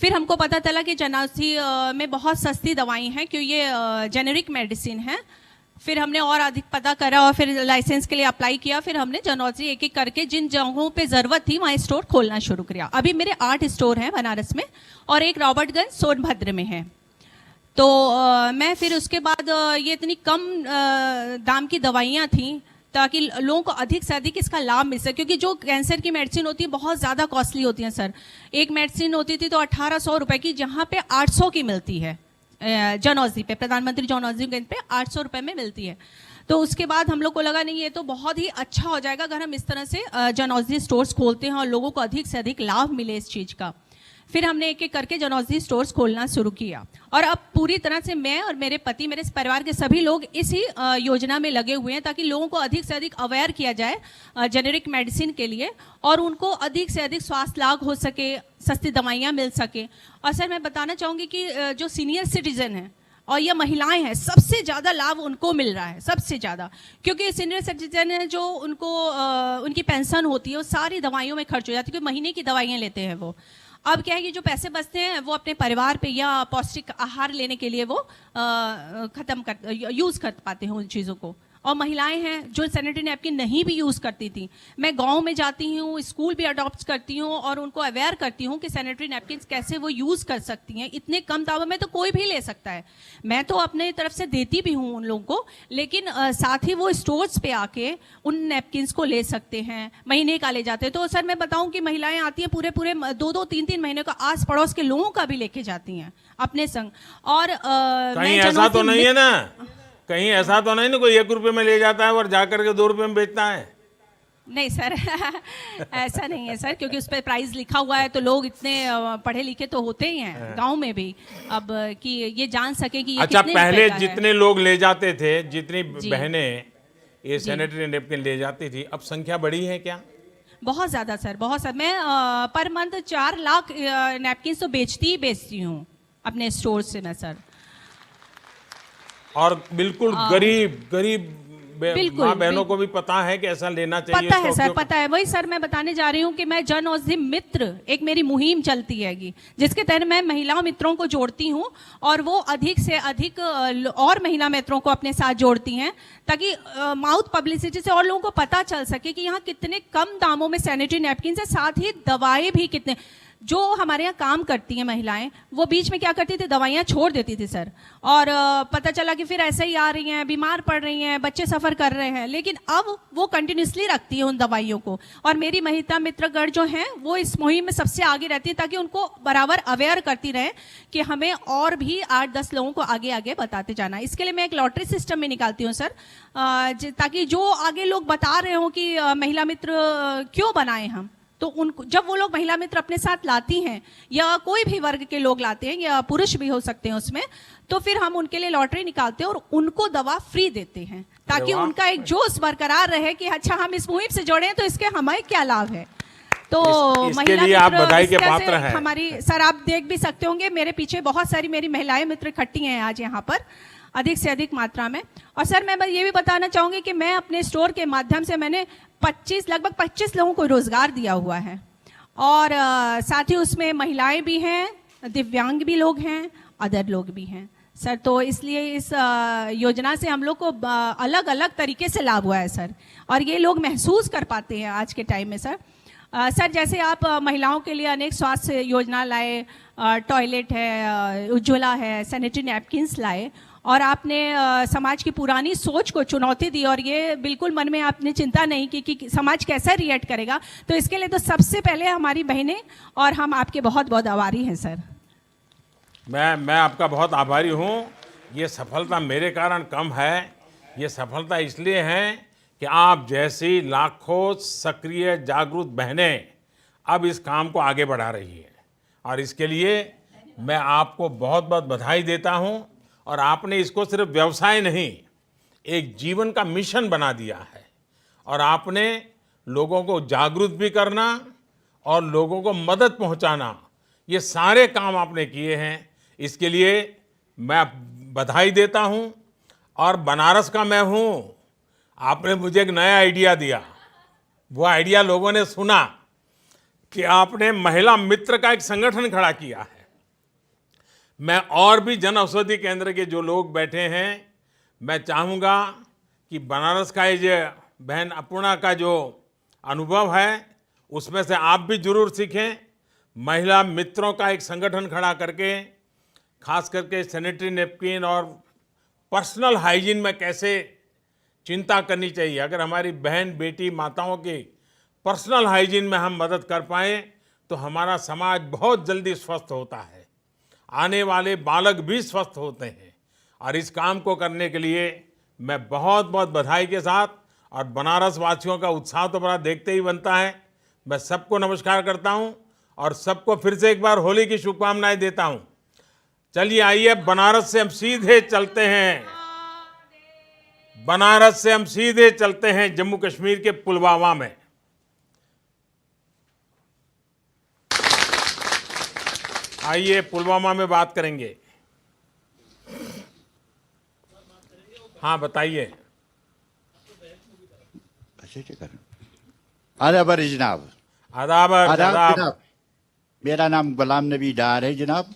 फिर हमको पता चला कि जनौषधि में बहुत सस्ती दवाई हैं, क्यों ये जेनेरिक मेडिसिन है। फिर हमने और अधिक पता करा और फिर लाइसेंस के लिए अप्लाई किया। फिर हमने जनौषधि एक एक करके जिन जगहों पे ज़रूरत थी वहाँ स्टोर खोलना शुरू किया। अभी मेरे 8 स्टोर हैं बनारस में और एक रॉबर्टगंज सोनभद्र में है। तो मैं फिर उसके बाद ये इतनी कम दाम की दवाइयाँ थी ताकि लोगों को अधिक से अधिक इसका लाभ मिल सके, क्योंकि जो कैंसर की मेडिसिन होती है बहुत ज़्यादा कॉस्टली होती है सर। एक मेडिसिन होती थी तो 1800 रुपये की, जहाँ पे 800 की मिलती है जनौषधि पे, प्रधानमंत्री जनौषधि केंद्र पे 800 रुपये में मिलती है। तो उसके बाद हम लोग को लगा नहीं, ये तो बहुत ही अच्छा हो जाएगा अगर हम इस तरह से जनौषधि स्टोर्स खोलते हैं और लोगों को अधिक से अधिक लाभ मिले इस चीज़ का। फिर हमने एक एक करके जनौषधि स्टोर्स खोलना शुरू किया और अब पूरी तरह से मैं और मेरे पति, मेरे परिवार के सभी लोग इसी योजना में लगे हुए हैं ताकि लोगों को अधिक से अधिक अवेयर किया जाए जेनेरिक मेडिसिन के लिए और उनको अधिक से अधिक स्वास्थ्य लाभ हो सके, सस्ती दवाइयाँ मिल सके। और सर मैं बताना चाहूँगी कि जो सीनियर सिटीजन हैं और ये महिलाएं हैं, सबसे ज़्यादा लाभ उनको मिल रहा है, सबसे ज़्यादा, क्योंकि सीनियर सिटीजन है जो उनको उनकी पेंशन होती है वो सारी दवाइयों में खर्च हो जाती है, क्योंकि महीने की दवाइयाँ लेते हैं वो। अब क्या है कि जो पैसे बचते हैं वो अपने परिवार पे या पौष्टिक आहार लेने के लिए वो यूज़ कर पाते हैं उन चीज़ों को। और महिलाएं हैं जो सैनिटरी नैपकिन नहीं भी यूज़ करती थी, मैं गांव में जाती हूँ, स्कूल भी अडॉप्ट करती हूँ और उनको अवेयर करती हूँ कि सैनिटरी नैपकिन कैसे वो यूज़ कर सकती हैं। इतने कम दामों में तो कोई भी ले सकता है, मैं तो अपने तरफ से देती भी हूँ उन लोगों को, लेकिन साथ ही वो स्टोर्स पे आके उन नैपकिन्स को ले सकते हैं, महीने का ले जाते हैं। तो सर मैं बताऊँ कि महिलाएँ आती हैं पूरे 2-2, 3-3 महीने का आस पड़ोस के लोगों का भी लेके जाती हैं अपने संग। और कहीं ऐसा तो नहीं है ना, कहीं ऐसा तो नहीं ना कोई 1 रुपए में ले जाता है और जाकर के 2 रुपए में बेचता है? नहीं सर ऐसा नहीं है सर, क्योंकि उस पर प्राइस लिखा हुआ है तो लोग इतने पढ़े लिखे तो होते ही हैं गांव में भी, अब कि ये जान सके कि ये अच्छा, कितने पहले रुपए का है। जितने लोग ले जाते थे, जितनी जी। बहनें ये सैनिटरी नैपकिन ले जाती थी, अब संख्या बढ़ी है क्या? बहुत ज़्यादा सर, बहुत ज़्यादा। मैं पर मंथ 4 लाख नैपकिन तो बेचती हूँ अपने स्टोर से मैं सर। और बिल्कुल गरीब बिल्कुल, माँ बहनों को भी पता है कि ऐसा लेना चाहिए। पता है इसका सर, उपयोग- पता है। वही सर मैं बताने जा रही हूँ कि मैं जन औषधि मित्र, एक मेरी मुहिम चलती हैगी जिसके तहत मैं महिला मित्रों को जोड़ती हूँ और वो अधिक से अधिक और महिला मित्रों को अपने साथ जोड़ती हैं ताकि माउथ पब्लिसिटी से और लोगों को पता चल सके कि यहाँ कितने कम दामों में सैनिटरी नैपकिन है, साथ ही दवाएं भी कितने। जो हमारे यहाँ काम करती हैं महिलाएं, वो बीच में क्या करती थी, दवाइयाँ छोड़ देती थी सर। और पता चला कि फिर ऐसे ही आ रही हैं, बीमार पड़ रही हैं, बच्चे सफ़र कर रहे हैं, लेकिन अब वो कंटिन्यूसली रखती है उन दवाइयों को। और मेरी महिला मित्रगण जो हैं वो इस मुहिम में सबसे आगे रहती है, ताकि उनको बराबर अवेयर करती रहे कि हमें और भी 8-10 लोगों को आगे आगे बताते जाना। इसके लिए मैं एक लॉटरी सिस्टम में निकालती हूँ सर, ताकि जो आगे लोग बता रहे हो कि महिला मित्र क्यों बनाए हम, तो उनको जब वो लोग महिला मित्र अपने साथ लाती हैं, या कोई भी वर्ग के लोग लाते हैं, या पुरुष भी हो सकते हैं उसमें, तो फिर हम उनके लिए लॉटरी निकालते हैं और उनको दवा फ्री देते हैं, ताकि उनका एक जोश बरकरार रहे कि अच्छा हम इस मुहिम से जुड़े हैं तो इसके हमें क्या लाभ है। तो इसके लिए आप बधाई के पात्र हैं। हमारी सर, आप देख भी सकते होंगे मेरे पीछे बहुत सारी मेरी महिलाएं मित्र इकट्ठी हैं आज यहाँ पर, अधिक से अधिक मात्रा में। और सर मैं ये भी बताना चाहूँगी कि मैं अपने स्टोर के माध्यम से मैंने लगभग 25 लोगों को रोजगार दिया हुआ है, और साथ ही उसमें महिलाएं भी हैं, दिव्यांग भी लोग हैं, अदर लोग भी हैं सर। तो इसलिए इस योजना से हम लोग को अलग अलग तरीके से लाभ हुआ है सर, और ये लोग महसूस कर पाते हैं आज के टाइम में सर। सर जैसे आप महिलाओं के लिए अनेक स्वास्थ्य योजना लाए, टॉयलेट है, उज्ज्वला है, सैनिटरी नैपकिन्स लाए, और आपने समाज की पुरानी सोच को चुनौती दी, और ये बिल्कुल मन में आपने चिंता नहीं की कि समाज कैसा रिएक्ट करेगा। तो इसके लिए तो सबसे पहले हमारी बहनें और हम आपके बहुत बहुत आभारी हैं सर। मैं आपका बहुत आभारी हूँ। ये सफलता मेरे कारण कम है, ये सफलता इसलिए है कि आप जैसी लाखों सक्रिय जागरूक बहनें अब इस काम को आगे बढ़ा रही है, और इसके लिए मैं आपको बहुत बहुत बधाई देता हूँ। और आपने इसको सिर्फ व्यवसाय नहीं, एक जीवन का मिशन बना दिया है, और आपने लोगों को जागरूक भी करना और लोगों को मदद पहुंचाना, ये सारे काम आपने किए हैं। इसके लिए मैं बधाई देता हूं। और बनारस का मैं हूं, आपने मुझे एक नया आइडिया दिया, वो आइडिया लोगों ने सुना कि आपने महिला मित्र का एक संगठन खड़ा किया है। मैं और भी जन औषधि केंद्र के जो लोग बैठे हैं, मैं चाहूँगा कि बनारस का ये जो बहन अपूर्णा का जो अनुभव है उसमें से आप भी जरूर सीखें। महिला मित्रों का एक संगठन खड़ा करके, खास करके सैनिटरी नैपकिन और पर्सनल हाइजीन में कैसे चिंता करनी चाहिए। अगर हमारी बहन बेटी माताओं की पर्सनल हाइजीन में हम मदद कर पाएँ तो हमारा समाज बहुत जल्दी स्वस्थ होता है, आने वाले बालक भी स्वस्थ होते हैं। और इस काम को करने के लिए मैं बहुत बहुत बधाई के साथ, और बनारस वासियों का उत्साह तो बड़ा देखते ही बनता है। मैं सबको नमस्कार करता हूं और सबको फिर से एक बार होली की शुभकामनाएं देता हूं। चलिए आइए, बनारस से हम सीधे चलते हैं, बनारस से हम सीधे चलते हैं जम्मू कश्मीर के पुलवामा में। आइए पुलवामा में बात करेंगे। हाँ बताइए। आदाब जनाब। आदाब जनाब। मेरा नाम गुलाम नबी डार है जनाब।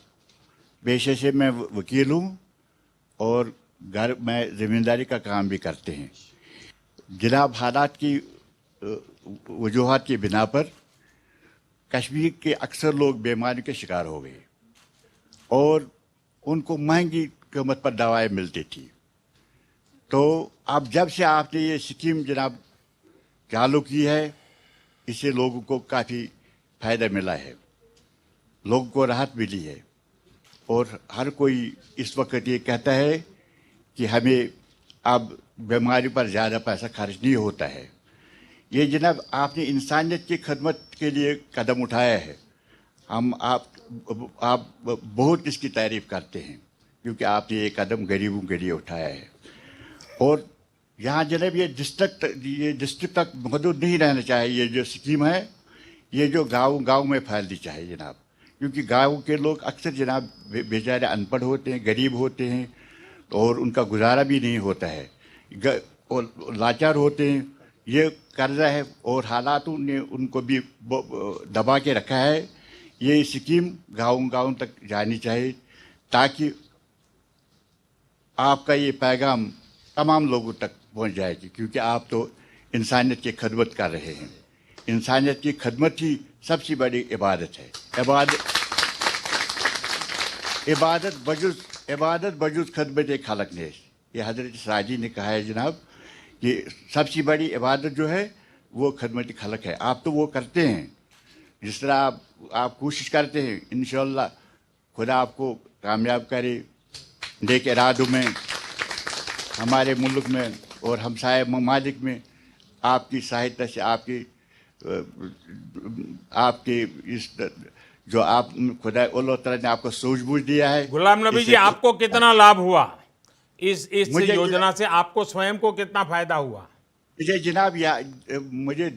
पेशे से मैं वकील हूँ और घर में ज़मींदारी का काम भी करते हैं जनाब। हालात की वजूहात की बिना पर कश्मीर के अक्सर लोग बीमारी के शिकार हो गए और उनको महंगी कीमत पर दवाएं मिलती थी। तो अब जब से आपने ये स्कीम जनाब चालू की है, इससे लोगों को काफ़ी फ़ायदा मिला है, लोगों को राहत मिली है। और हर कोई इस वक्त ये कहता है कि हमें अब बीमारी पर ज़्यादा पैसा खर्च नहीं होता है। ये जनाब आपने इंसानियत की खदमत के लिए कदम उठाया है। हम आप बहुत इसकी तारीफ़ करते हैं, क्योंकि आपने ये कदम गरीबों के लिए उठाया है। और यहाँ जनाब ये डिस्ट्रिक्ट तक महदूद नहीं रहना चाहिए। ये जो स्कीम है ये जो गाँव में फैलनी चाहिए जनाब, क्योंकि गाँव के लोग अक्सर जनाब बेचारे अनपढ़ होते हैं, गरीब होते हैं, और उनका गुजारा भी नहीं होता है और लाचार होते हैं। ये कर्जा है और हालातों ने उनको भी दबा के रखा है। ये स्कीम गाँव तक जानी चाहिए, ताकि आपका ये पैगाम तमाम लोगों तक पहुंच जाएगी, क्योंकि आप तो इंसानियत की खदमत कर रहे हैं। इंसानियत की खदमत ही सबसे बड़ी इबादत है। इबादत बजुज़ खदमत खलक ने, ये हज़रत साजी ने कहा है जनाब कि सबसे बड़ी इबादत जो है वो खदमत खलक है। आप तो वो करते हैं, जिस तरह आप कोशिश करते हैं, इंशाअल्लाह खुदा आपको कामयाब करे नेक इरादों में, हमारे मुल्क में और हमसाय ममालिक में आपकी सहायता से, आपके इस जो आप खुदा अल्लाह ताला ने आपको सूझबूझ दिया है। गुलाम नबी जी, आपको कितना लाभ हुआ इस योजना से? आपको स्वयं को कितना फायदा हुआ? मुझे जनाब मुझे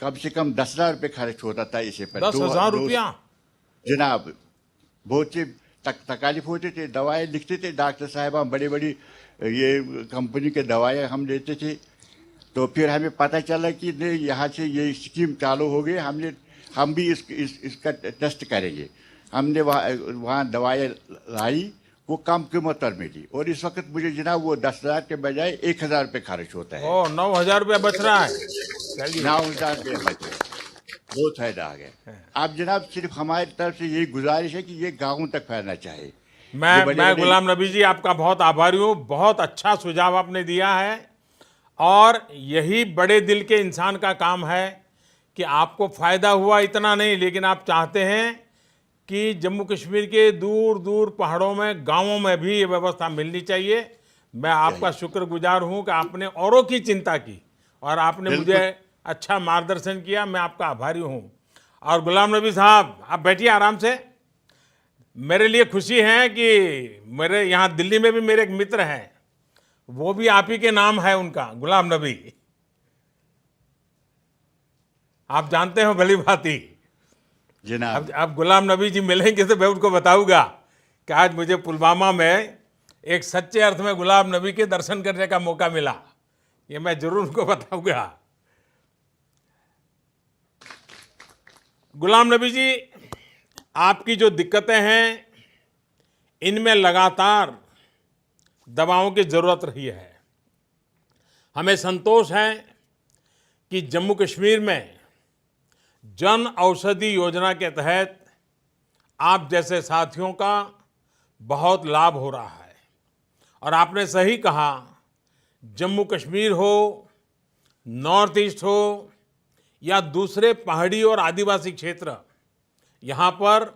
कम से कम 10,000 रुपये खर्च होता था इसे पर। 10,000 रुपया जनाब, बहुत से तकालीफ होते थे, दवाएं लिखते थे डॉक्टर साहब, बड़ी बड़ी ये कंपनी के दवाएं हम लेते थे। तो फिर हमें पता चला कि नहीं, यहाँ से ये स्कीम चालू हो गई, हम भी इसका टेस्ट करेंगे। हमने वहाँ दवाएं लाई, वो कम कीमत पर मिली, और इस वक्त मुझे जनाब वो 10,000 के बजाय 1,000 रुपये खर्च होता है। 9,000 रुपया बच रहा है। 9,000 रुपये बच रहे, बहुत फायदा आ गया। आप जनाब सिर्फ हमारी तरफ से यही गुजारिश है कि ये गाँवों तक फैलना चाहिए। मैं गुलाम नबी जी आपका बहुत आभारी हूँ। बहुत अच्छा सुझाव आपने दिया है, और यही बड़े दिल के इंसान का काम है कि आपको फ़ायदा हुआ इतना नहीं, लेकिन आप चाहते हैं कि जम्मू कश्मीर के दूर दूर पहाड़ों में, गांवों में भी ये व्यवस्था मिलनी चाहिए। मैं आपका शुक्रगुजार हूँ कि आपने औरों की चिंता की और आपने मुझे अच्छा मार्गदर्शन किया। मैं आपका आभारी हूँ। और गुलाम नबी साहब, आप बैठिए आराम से। मेरे लिए खुशी है कि मेरे यहाँ दिल्ली में भी मेरे एक मित्र हैं, वो भी आप ही के नाम है उनका, गुलाम नबी। आप जानते हो भली भांति जनाब। अब गुलाम नबी जी मिलेंगे तो मैं उनको बताऊंगा कि आज मुझे पुलवामा में एक सच्चे अर्थ में गुलाम नबी के दर्शन करने का मौका मिला। ये मैं जरूर उनको बताऊंगा। गुलाम नबी जी, आपकी जो दिक्कतें हैं, इनमें लगातार दवाओं की ज़रूरत रही है। हमें संतोष है कि जम्मू कश्मीर में जन औषधि योजना के तहत आप जैसे साथियों का बहुत लाभ हो रहा है। और आपने सही कहा, जम्मू कश्मीर हो, नॉर्थ ईस्ट हो या दूसरे पहाड़ी और आदिवासी क्षेत्र, यहाँ पर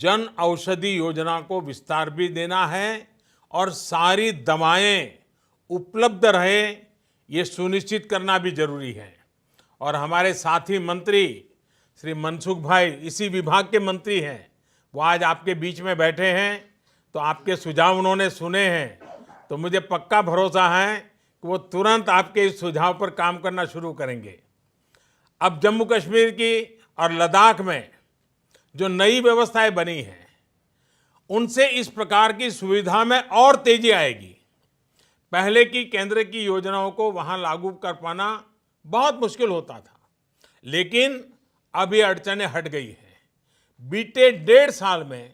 जन औषधि योजना को विस्तार भी देना है और सारी दवाएं उपलब्ध रहे, ये सुनिश्चित करना भी जरूरी है। और हमारे साथी मंत्री श्री मनसुख भाई इसी विभाग के मंत्री हैं, वो आज आपके बीच में बैठे हैं, तो आपके सुझाव उन्होंने सुने हैं, तो मुझे पक्का भरोसा है कि वो तुरंत आपके इस सुझाव पर काम करना शुरू करेंगे। अब जम्मू कश्मीर की और लद्दाख में जो नई व्यवस्थाएं बनी हैं, उनसे इस प्रकार की सुविधा में और तेजी आएगी। पहले की केंद्र की योजनाओं को वहां लागू कर पाना बहुत मुश्किल होता था, लेकिन अब ये अड़चनें हट गई हैं। बीते 1.5 साल में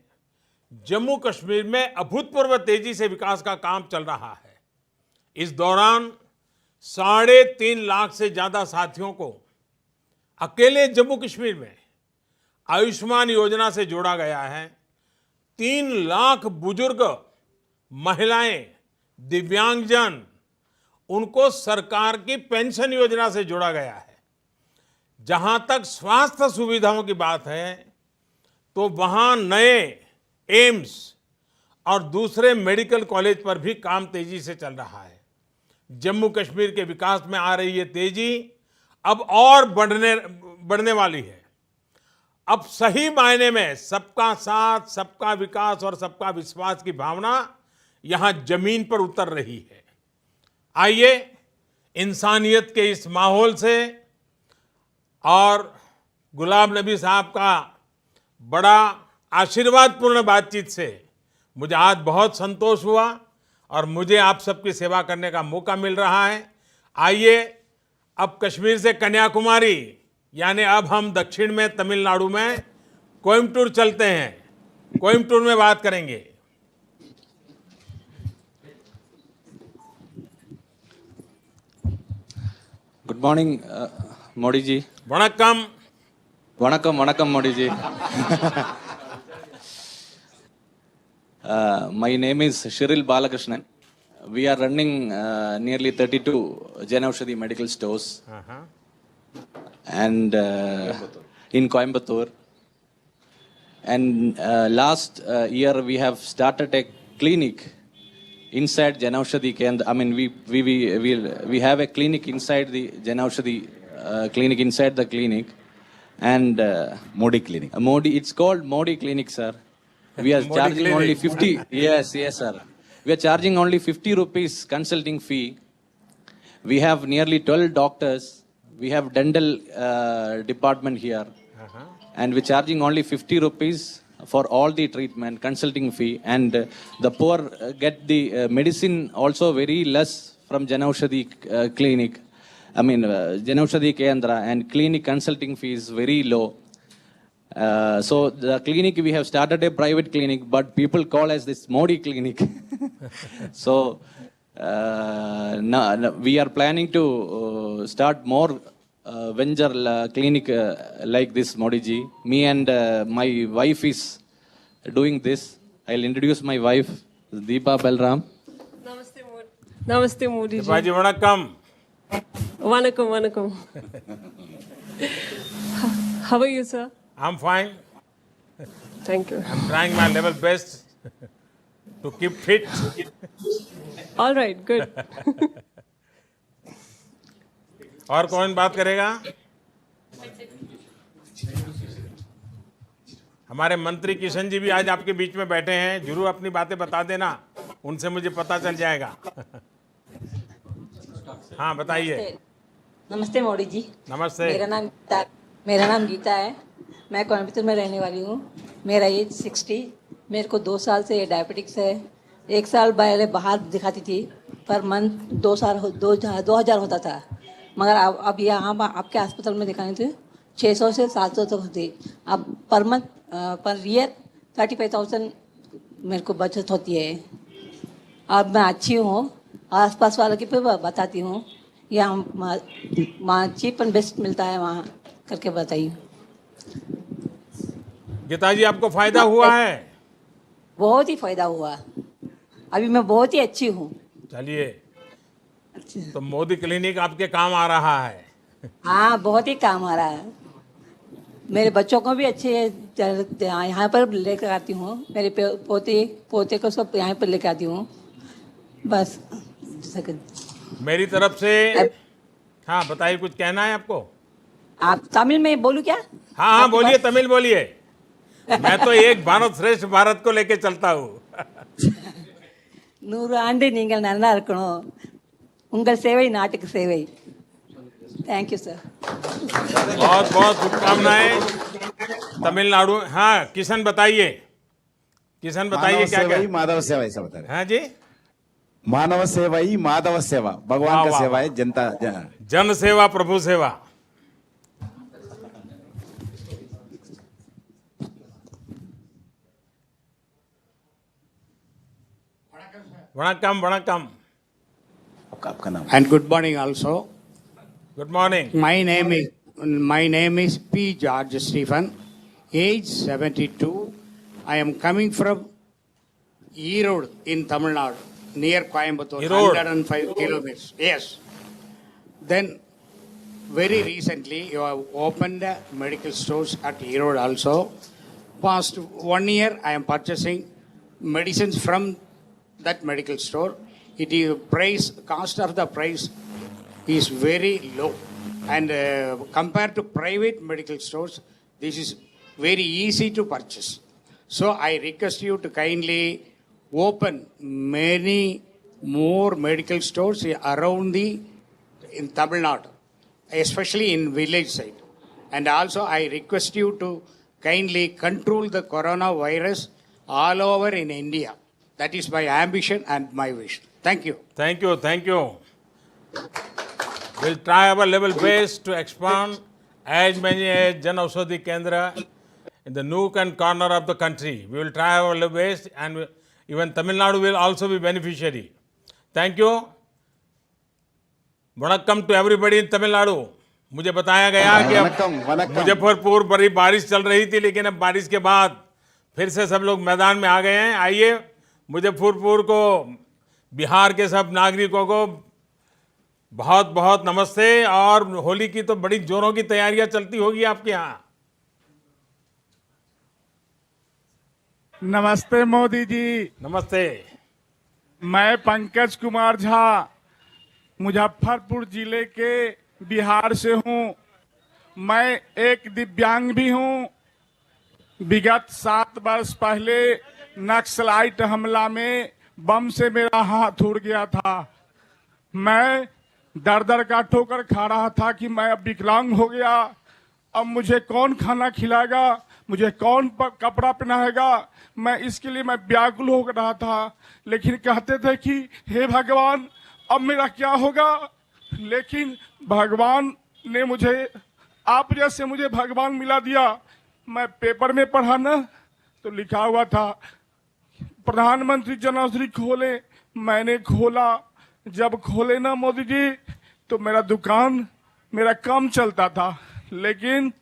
जम्मू कश्मीर में अभूतपूर्व तेजी से विकास का काम चल रहा है। इस दौरान 3.5 लाख से ज्यादा साथियों को अकेले जम्मू कश्मीर में आयुष्मान योजना से जोड़ा गया है। 3 लाख बुजुर्ग, महिलाएं, दिव्यांगजन, उनको सरकार की पेंशन योजना से जोड़ा गया है। जहां तक स्वास्थ्य सुविधाओं की बात है, तो वहां नए एम्स और दूसरे मेडिकल कॉलेज पर भी काम तेजी से चल रहा है। जम्मू कश्मीर के विकास में आ रही ये तेजी अब और बढ़ने वाली है। अब सही मायने में सबका साथ, सबका विकास और सबका विश्वास की भावना यहां जमीन पर उतर रही है। आइए इंसानियत के इस माहौल से और गुलाम नबी साहब का बड़ा आशीर्वादपूर्ण बातचीत से मुझे आज बहुत संतोष हुआ और मुझे आप सबकी सेवा करने का मौका मिल रहा है। आइए अब कश्मीर से कन्याकुमारी, यानी अब हम दक्षिण में तमिलनाडु में कोयम्बटूर चलते हैं। कोयम्बटूर में बात करेंगे। Good morning Modi ji. Vanakkam. Vanakkam, Modi ji. My name is Shiril Balakrishnan. We are running nearly 32 Janaushadhi medical stores and in Coimbatore. And last year we have started a clinic inside Janaushadhi Kendra. I mean, we have a clinic inside the Janaushadhi clinic, inside the clinic. And Modi Clinic. Modi, it's called Modi Clinic, sir. We are Modi charging Clinic. only 50. Yes, sir. We are charging only 50 rupees consulting fee. We have nearly 12 doctors. We have dental department here. And we're charging only 50 rupees for all the treatment, consulting fee. And the poor get the medicine also very less from Janaushadhi clinic. I mean, Janaushadhi Kendra, and clinic consulting fee is very low. So the clinic, we have started a private clinic, but people call us this Modi Clinic. So now we are planning to start more venture clinic like this, Modi ji. Me and my wife is doing this. I'll introduce my wife, Deepa Balram. Namaste, Modi ji. Deepa ji, vanakkam. Vanakkam. How are you, sir? I'm fine. Thank you. I'm trying my level best to keep fit. All right, good. और कौन बात करेगा? हमारे मंत्री किशन जी भी आज आपके बीच में बैठे हैं, जरूर अपनी बातें बता देना, उनसे मुझे पता चल जाएगा। हाँ, बताइए। नमस्ते मोदी जी। नमस्ते। मेरा नाम गीता है। मैं कोयम्बतूर में रहने वाली हूँ। मेरा एज 60। मेरे को 2 साल से डायबिटिक्स है। 1 साल पहले बाहर दिखाती थी, पर मंथ 2000 होता था, मगर अब यहाँ आपके अस्पताल में दिखाने थे 600 से 700 तक होती। अब पर मंथ पर ईयर 35,000 मेरे को बचत होती है। अब मैं अच्छी हूँ, आसपास वालों की पे बताती हूँ, यहाँ चीप एंड बेस्ट मिलता है, वहाँ करके बताइए। गीता जी, आपको फायदा हुआ है? बहुत ही फायदा हुआ। अभी मैं बहुत ही अच्छी हूँ। चलिए, तो मोदी क्लिनिक आपके काम आ रहा है। हाँ, बहुत ही काम आ रहा है। मेरे बच्चों को भी अच्छे यहाँ पर लेकर आती हूँ। मेरे पोते को सब यहाँ पर लेकर आती हूँ। बस मेरी तरफ से। हाँ, बताइए, कुछ कहना है आपको? आप तमिल में बोलूँ क्या? हाँ, बोलिए, तमिल बोलिए। मैं तो एक भारत श्रेष्ठ भारत को लेके चलता हूँ। 100 ஆண்டு நீங்கள் நல்லா இருக்கணும். உங்கள் சேவை நாட்டுக்கு சேவை. Thank you sir. बहुत बहुत शुभकामनाएं। तमिलनाडु। हाँ, किशन बताइए। किशन बताइए क्या क्या? माधव सेवा ऐसा बता रहे। हाँ जी, मानव सेवा ही माधव सेवा, भगवान का सेवा है, जनता जन सेवा प्रभु सेवा। वणक्कम वणक्कम। आपका नाम? And good morning also. Good morning. My name is P. George Stephen, age 72. I am coming from Erode in Tamil Nadu, near Coimbatore, Erode. 105 kilometers. Yes. Then, very recently, you have opened medical stores at Erode also. Past 1 year, I am purchasing medicines from that medical store. It is cost of the price is very low, and compared to private medical stores, this is very easy to purchase. So I request you to kindly open many more medical stores around in Tamil Nadu, especially in village side. And also I request you to kindly control the coronavirus all over in India. That is my ambition and my wish. Thank you. Thank you, thank you. We'll try our level best to expand as many as Jan Aushadhi Kendra in the nook and corner of the country. We will try our level best, and even Tamil Nadu will also be beneficiary. Thank you. Vanakkam to everybody in Tamil Nadu. मुझे बताया गया कि अब मुजफ्फरपुर बड़ी बारिश चल रही थी, लेकिन अब बारिश के बाद फिर से सब लोग मैदान में आ गए हैं। आइए, मुजफ्फरपुर को, बिहार के सब नागरिकों को बहुत बहुत नमस्ते। और होली की तो बड़ी जोरों की तैयारियां चलती होगी आपके यहाँ। नमस्ते मोदी जी। नमस्ते। मैं पंकज कुमार झा मुजफ्फरपुर जिले के बिहार से हूं। मैं एक दिव्यांग भी हूं। विगत 7 वर्ष पहले नक्सलाइट हमला में बम से मेरा हाथ उड़ गया था। मैं दर दर का ठोकर खा रहा था कि मैं अब विकलांग हो गया, अब मुझे कौन खाना खिलाएगा, मुझे कौन कपड़ा पहनाएगा। मैं इसके लिए मैं व्याकुल हो रहा था, लेकिन कहते थे कि हे भगवान अब मेरा क्या होगा। लेकिन भगवान ने मुझे, आप जैसे मुझे भगवान मिला दिया। मैं पेपर में पढ़ा ना, तो लिखा हुआ था प्रधानमंत्री जन औषधि खोले। मैंने खोला, जब खोले ना मोदी जी, तो मेरा दुकान, मेरा काम चलता था, लेकिन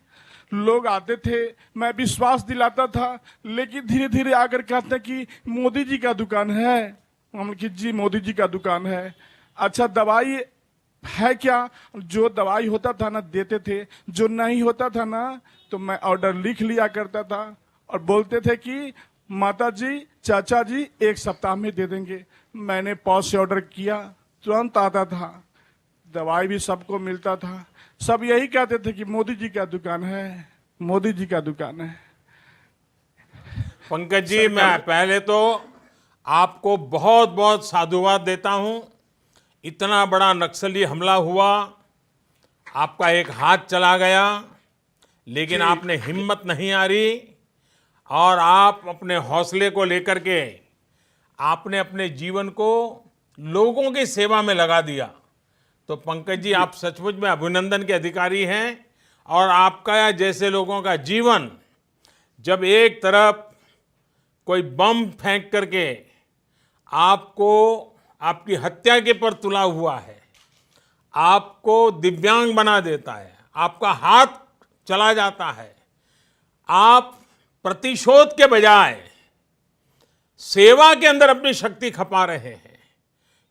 लोग आते थे, मैं विश्वास दिलाता था, लेकिन धीरे धीरे आकर कहते कि मोदी जी का दुकान है। हम कि जी मोदी जी का दुकान है। अच्छा दवाई है क्या? जो दवाई होता था ना देते थे, जो नहीं होता था ना तो मैं ऑर्डर लिख लिया करता था और बोलते थे कि माता जी, चाचा जी 1 सप्ताह में दे देंगे। मैंने पॉज से ऑर्डर किया, तुरंत आता था, दवाई भी सबको मिलता था। सब यही कहते थे कि मोदी जी का दुकान है, मोदी जी का दुकान है। पंकज जी, मैं पहले तो आपको बहुत बहुत साधुवाद देता हूं। इतना बड़ा नक्सली हमला हुआ, आपका एक हाथ चला गया, लेकिन आपने हिम्मत नहीं हारी और आप अपने हौसले को लेकर के आपने अपने जीवन को लोगों की सेवा में लगा दिया। तो पंकज जी, आप सचमुच में अभिनंदन के अधिकारी हैं। और आपका जैसे लोगों का जीवन, जब एक तरफ कोई बम फेंक करके आपको आपकी हत्या के पर तुला हुआ है, आपको दिव्यांग बना देता है, आपका हाथ चला जाता है, आप प्रतिशोध के बजाय सेवा के अंदर अपनी शक्ति खपा रहे हैं।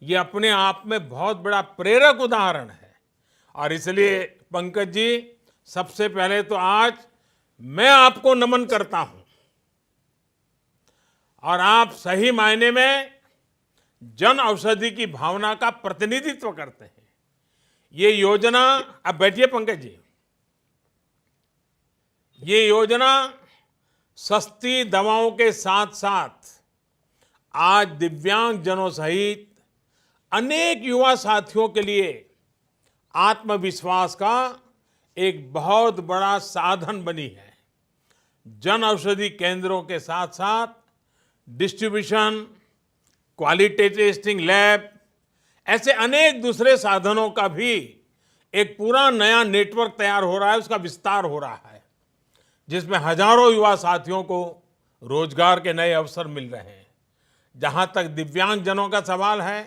ये अपने आप में बहुत बड़ा प्रेरक उदाहरण है। और इसलिए पंकज जी, सबसे पहले तो आज मैं आपको नमन करता हूं। और आप सही मायने में जन औषधि की भावना का प्रतिनिधित्व करते हैं। ये योजना, अब बैठिए पंकज जी, ये योजना सस्ती दवाओं के साथ साथ आज दिव्यांग जनों सहित अनेक युवा साथियों के लिए आत्मविश्वास का एक बहुत बड़ा साधन बनी है। जन औषधि केंद्रों के साथ साथ डिस्ट्रीब्यूशन, क्वालिटी टेस्टिंग लैब, ऐसे अनेक दूसरे साधनों का भी एक पूरा नया नेटवर्क तैयार हो रहा है, उसका विस्तार हो रहा है, जिसमें हजारों युवा साथियों को रोजगार के नए अवसर मिल रहे हैं। जहां तक दिव्यांग जनों का सवाल है,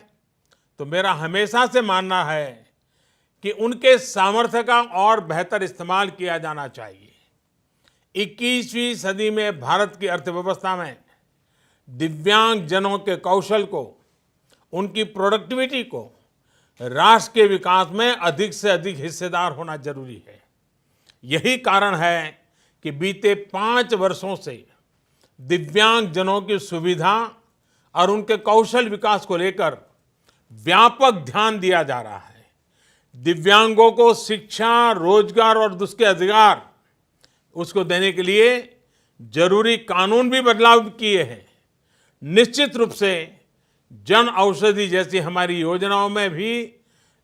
तो मेरा हमेशा से मानना है कि उनके सामर्थ्य का और बेहतर इस्तेमाल किया जाना चाहिए। 21वीं सदी में भारत की अर्थव्यवस्था में दिव्यांग जनों के कौशल को, उनकी प्रोडक्टिविटी को राष्ट्र के विकास में अधिक से अधिक हिस्सेदार होना जरूरी है। यही कारण है कि बीते 5 वर्षों से दिव्यांग जनों की सुविधा और उनके कौशल विकास को लेकर व्यापक ध्यान दिया जा रहा है। दिव्यांगों को शिक्षा, रोजगार और उसके अधिकार उसको देने के लिए जरूरी कानून भी बदलाव किए हैं। निश्चित रूप से जन औषधि जैसी हमारी योजनाओं में भी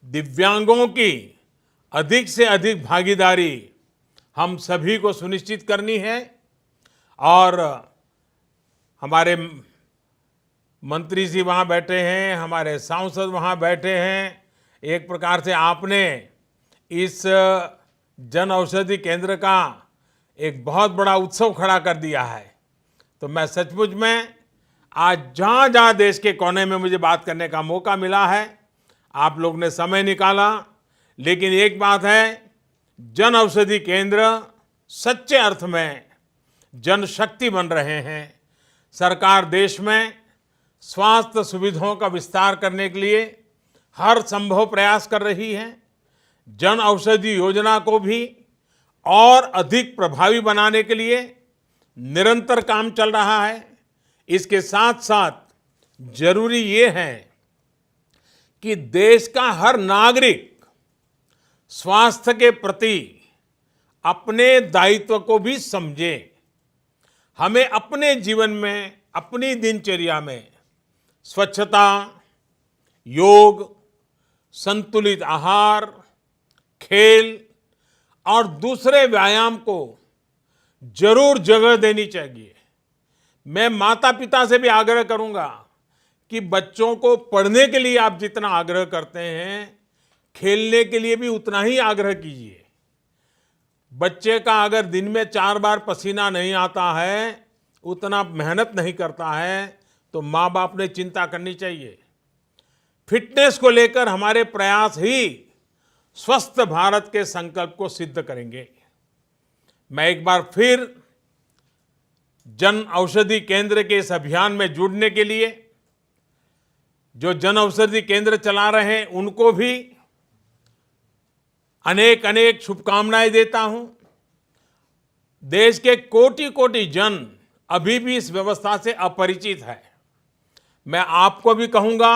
दिव्यांगों की अधिक से अधिक भागीदारी हम सभी को सुनिश्चित करनी है। और हमारे मंत्री जी वहाँ बैठे हैं, हमारे सांसद वहाँ बैठे हैं। एक प्रकार से आपने इस जन औषधि केंद्र का एक बहुत बड़ा उत्सव खड़ा कर दिया है। तो मैं सचमुच में आज जहाँ जहाँ देश के कोने में मुझे बात करने का मौका मिला है, आप लोग ने समय निकाला। लेकिन एक बात है जन औषधि केंद्र सच्चे अर्थ में जनशक्ति बन रहे हैं। सरकार देश में स्वास्थ्य सुविधाओं का विस्तार करने के लिए हर संभव प्रयास कर रही है। जन औषधि योजना को भी और अधिक प्रभावी बनाने के लिए निरंतर काम चल रहा है। इसके साथ साथ जरूरी ये है कि देश का हर नागरिक स्वास्थ्य के प्रति अपने दायित्व को भी समझे। हमें अपने जीवन में, अपनी दिनचर्या में स्वच्छता, योग, संतुलित आहार, खेल और दूसरे व्यायाम को जरूर जगह देनी चाहिए। मैं माता पिता से भी आग्रह करूंगा कि बच्चों को पढ़ने के लिए आप जितना आग्रह करते हैं, खेलने के लिए भी उतना ही आग्रह कीजिए। बच्चे का अगर दिन में 4 बार पसीना नहीं आता है, उतना मेहनत नहीं करता है, तो माँ बाप ने चिंता करनी चाहिए। फिटनेस को लेकर हमारे प्रयास ही स्वस्थ भारत के संकल्प को सिद्ध करेंगे। मैं एक बार फिर जन औषधि केंद्र के इस अभियान में जुड़ने के लिए जो जन औषधि केंद्र चला रहे हैं उनको भी अनेक अनेक शुभकामनाएं देता हूं। देश के कोटि कोटि जन अभी भी इस व्यवस्था से अपरिचित है। मैं आपको भी कहूंगा,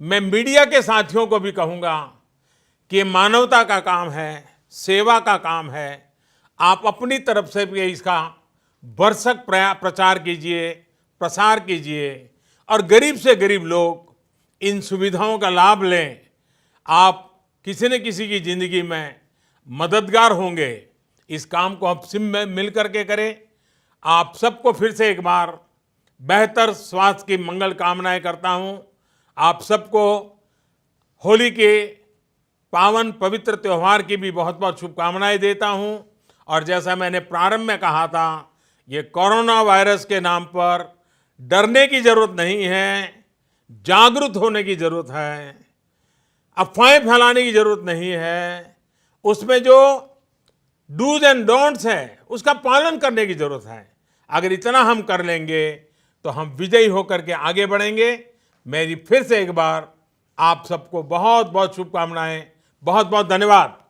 मैं मीडिया के साथियों को भी कहूंगा कि ये मानवता का काम है, सेवा का काम है। आप अपनी तरफ से भी इसका भरसक प्रचार कीजिए, प्रसार कीजिए और गरीब से गरीब लोग इन सुविधाओं का लाभ लें। आप किसी न किसी की जिंदगी में मददगार होंगे। इस काम को हम सब में मिल करके करें। आप सबको फिर से एक बार बेहतर स्वास्थ्य की मंगल कामनाएं करता हूं। आप सबको होली के पावन पवित्र त्योहार की भी बहुत बहुत शुभकामनाएं देता हूं। और जैसा मैंने प्रारंभ में कहा था, ये कोरोना वायरस के नाम पर डरने की जरूरत नहीं है, जागरूक होने की जरूरत है, अफवाहें फैलाने की जरूरत नहीं है। उसमें जो डूज एंड डोंट्स है उसका पालन करने की जरूरत है। अगर इतना हम कर लेंगे तो हम विजयी होकर के आगे बढ़ेंगे। मेरी फिर से एक बार आप सबको बहुत बहुत शुभकामनाएं, बहुत बहुत धन्यवाद।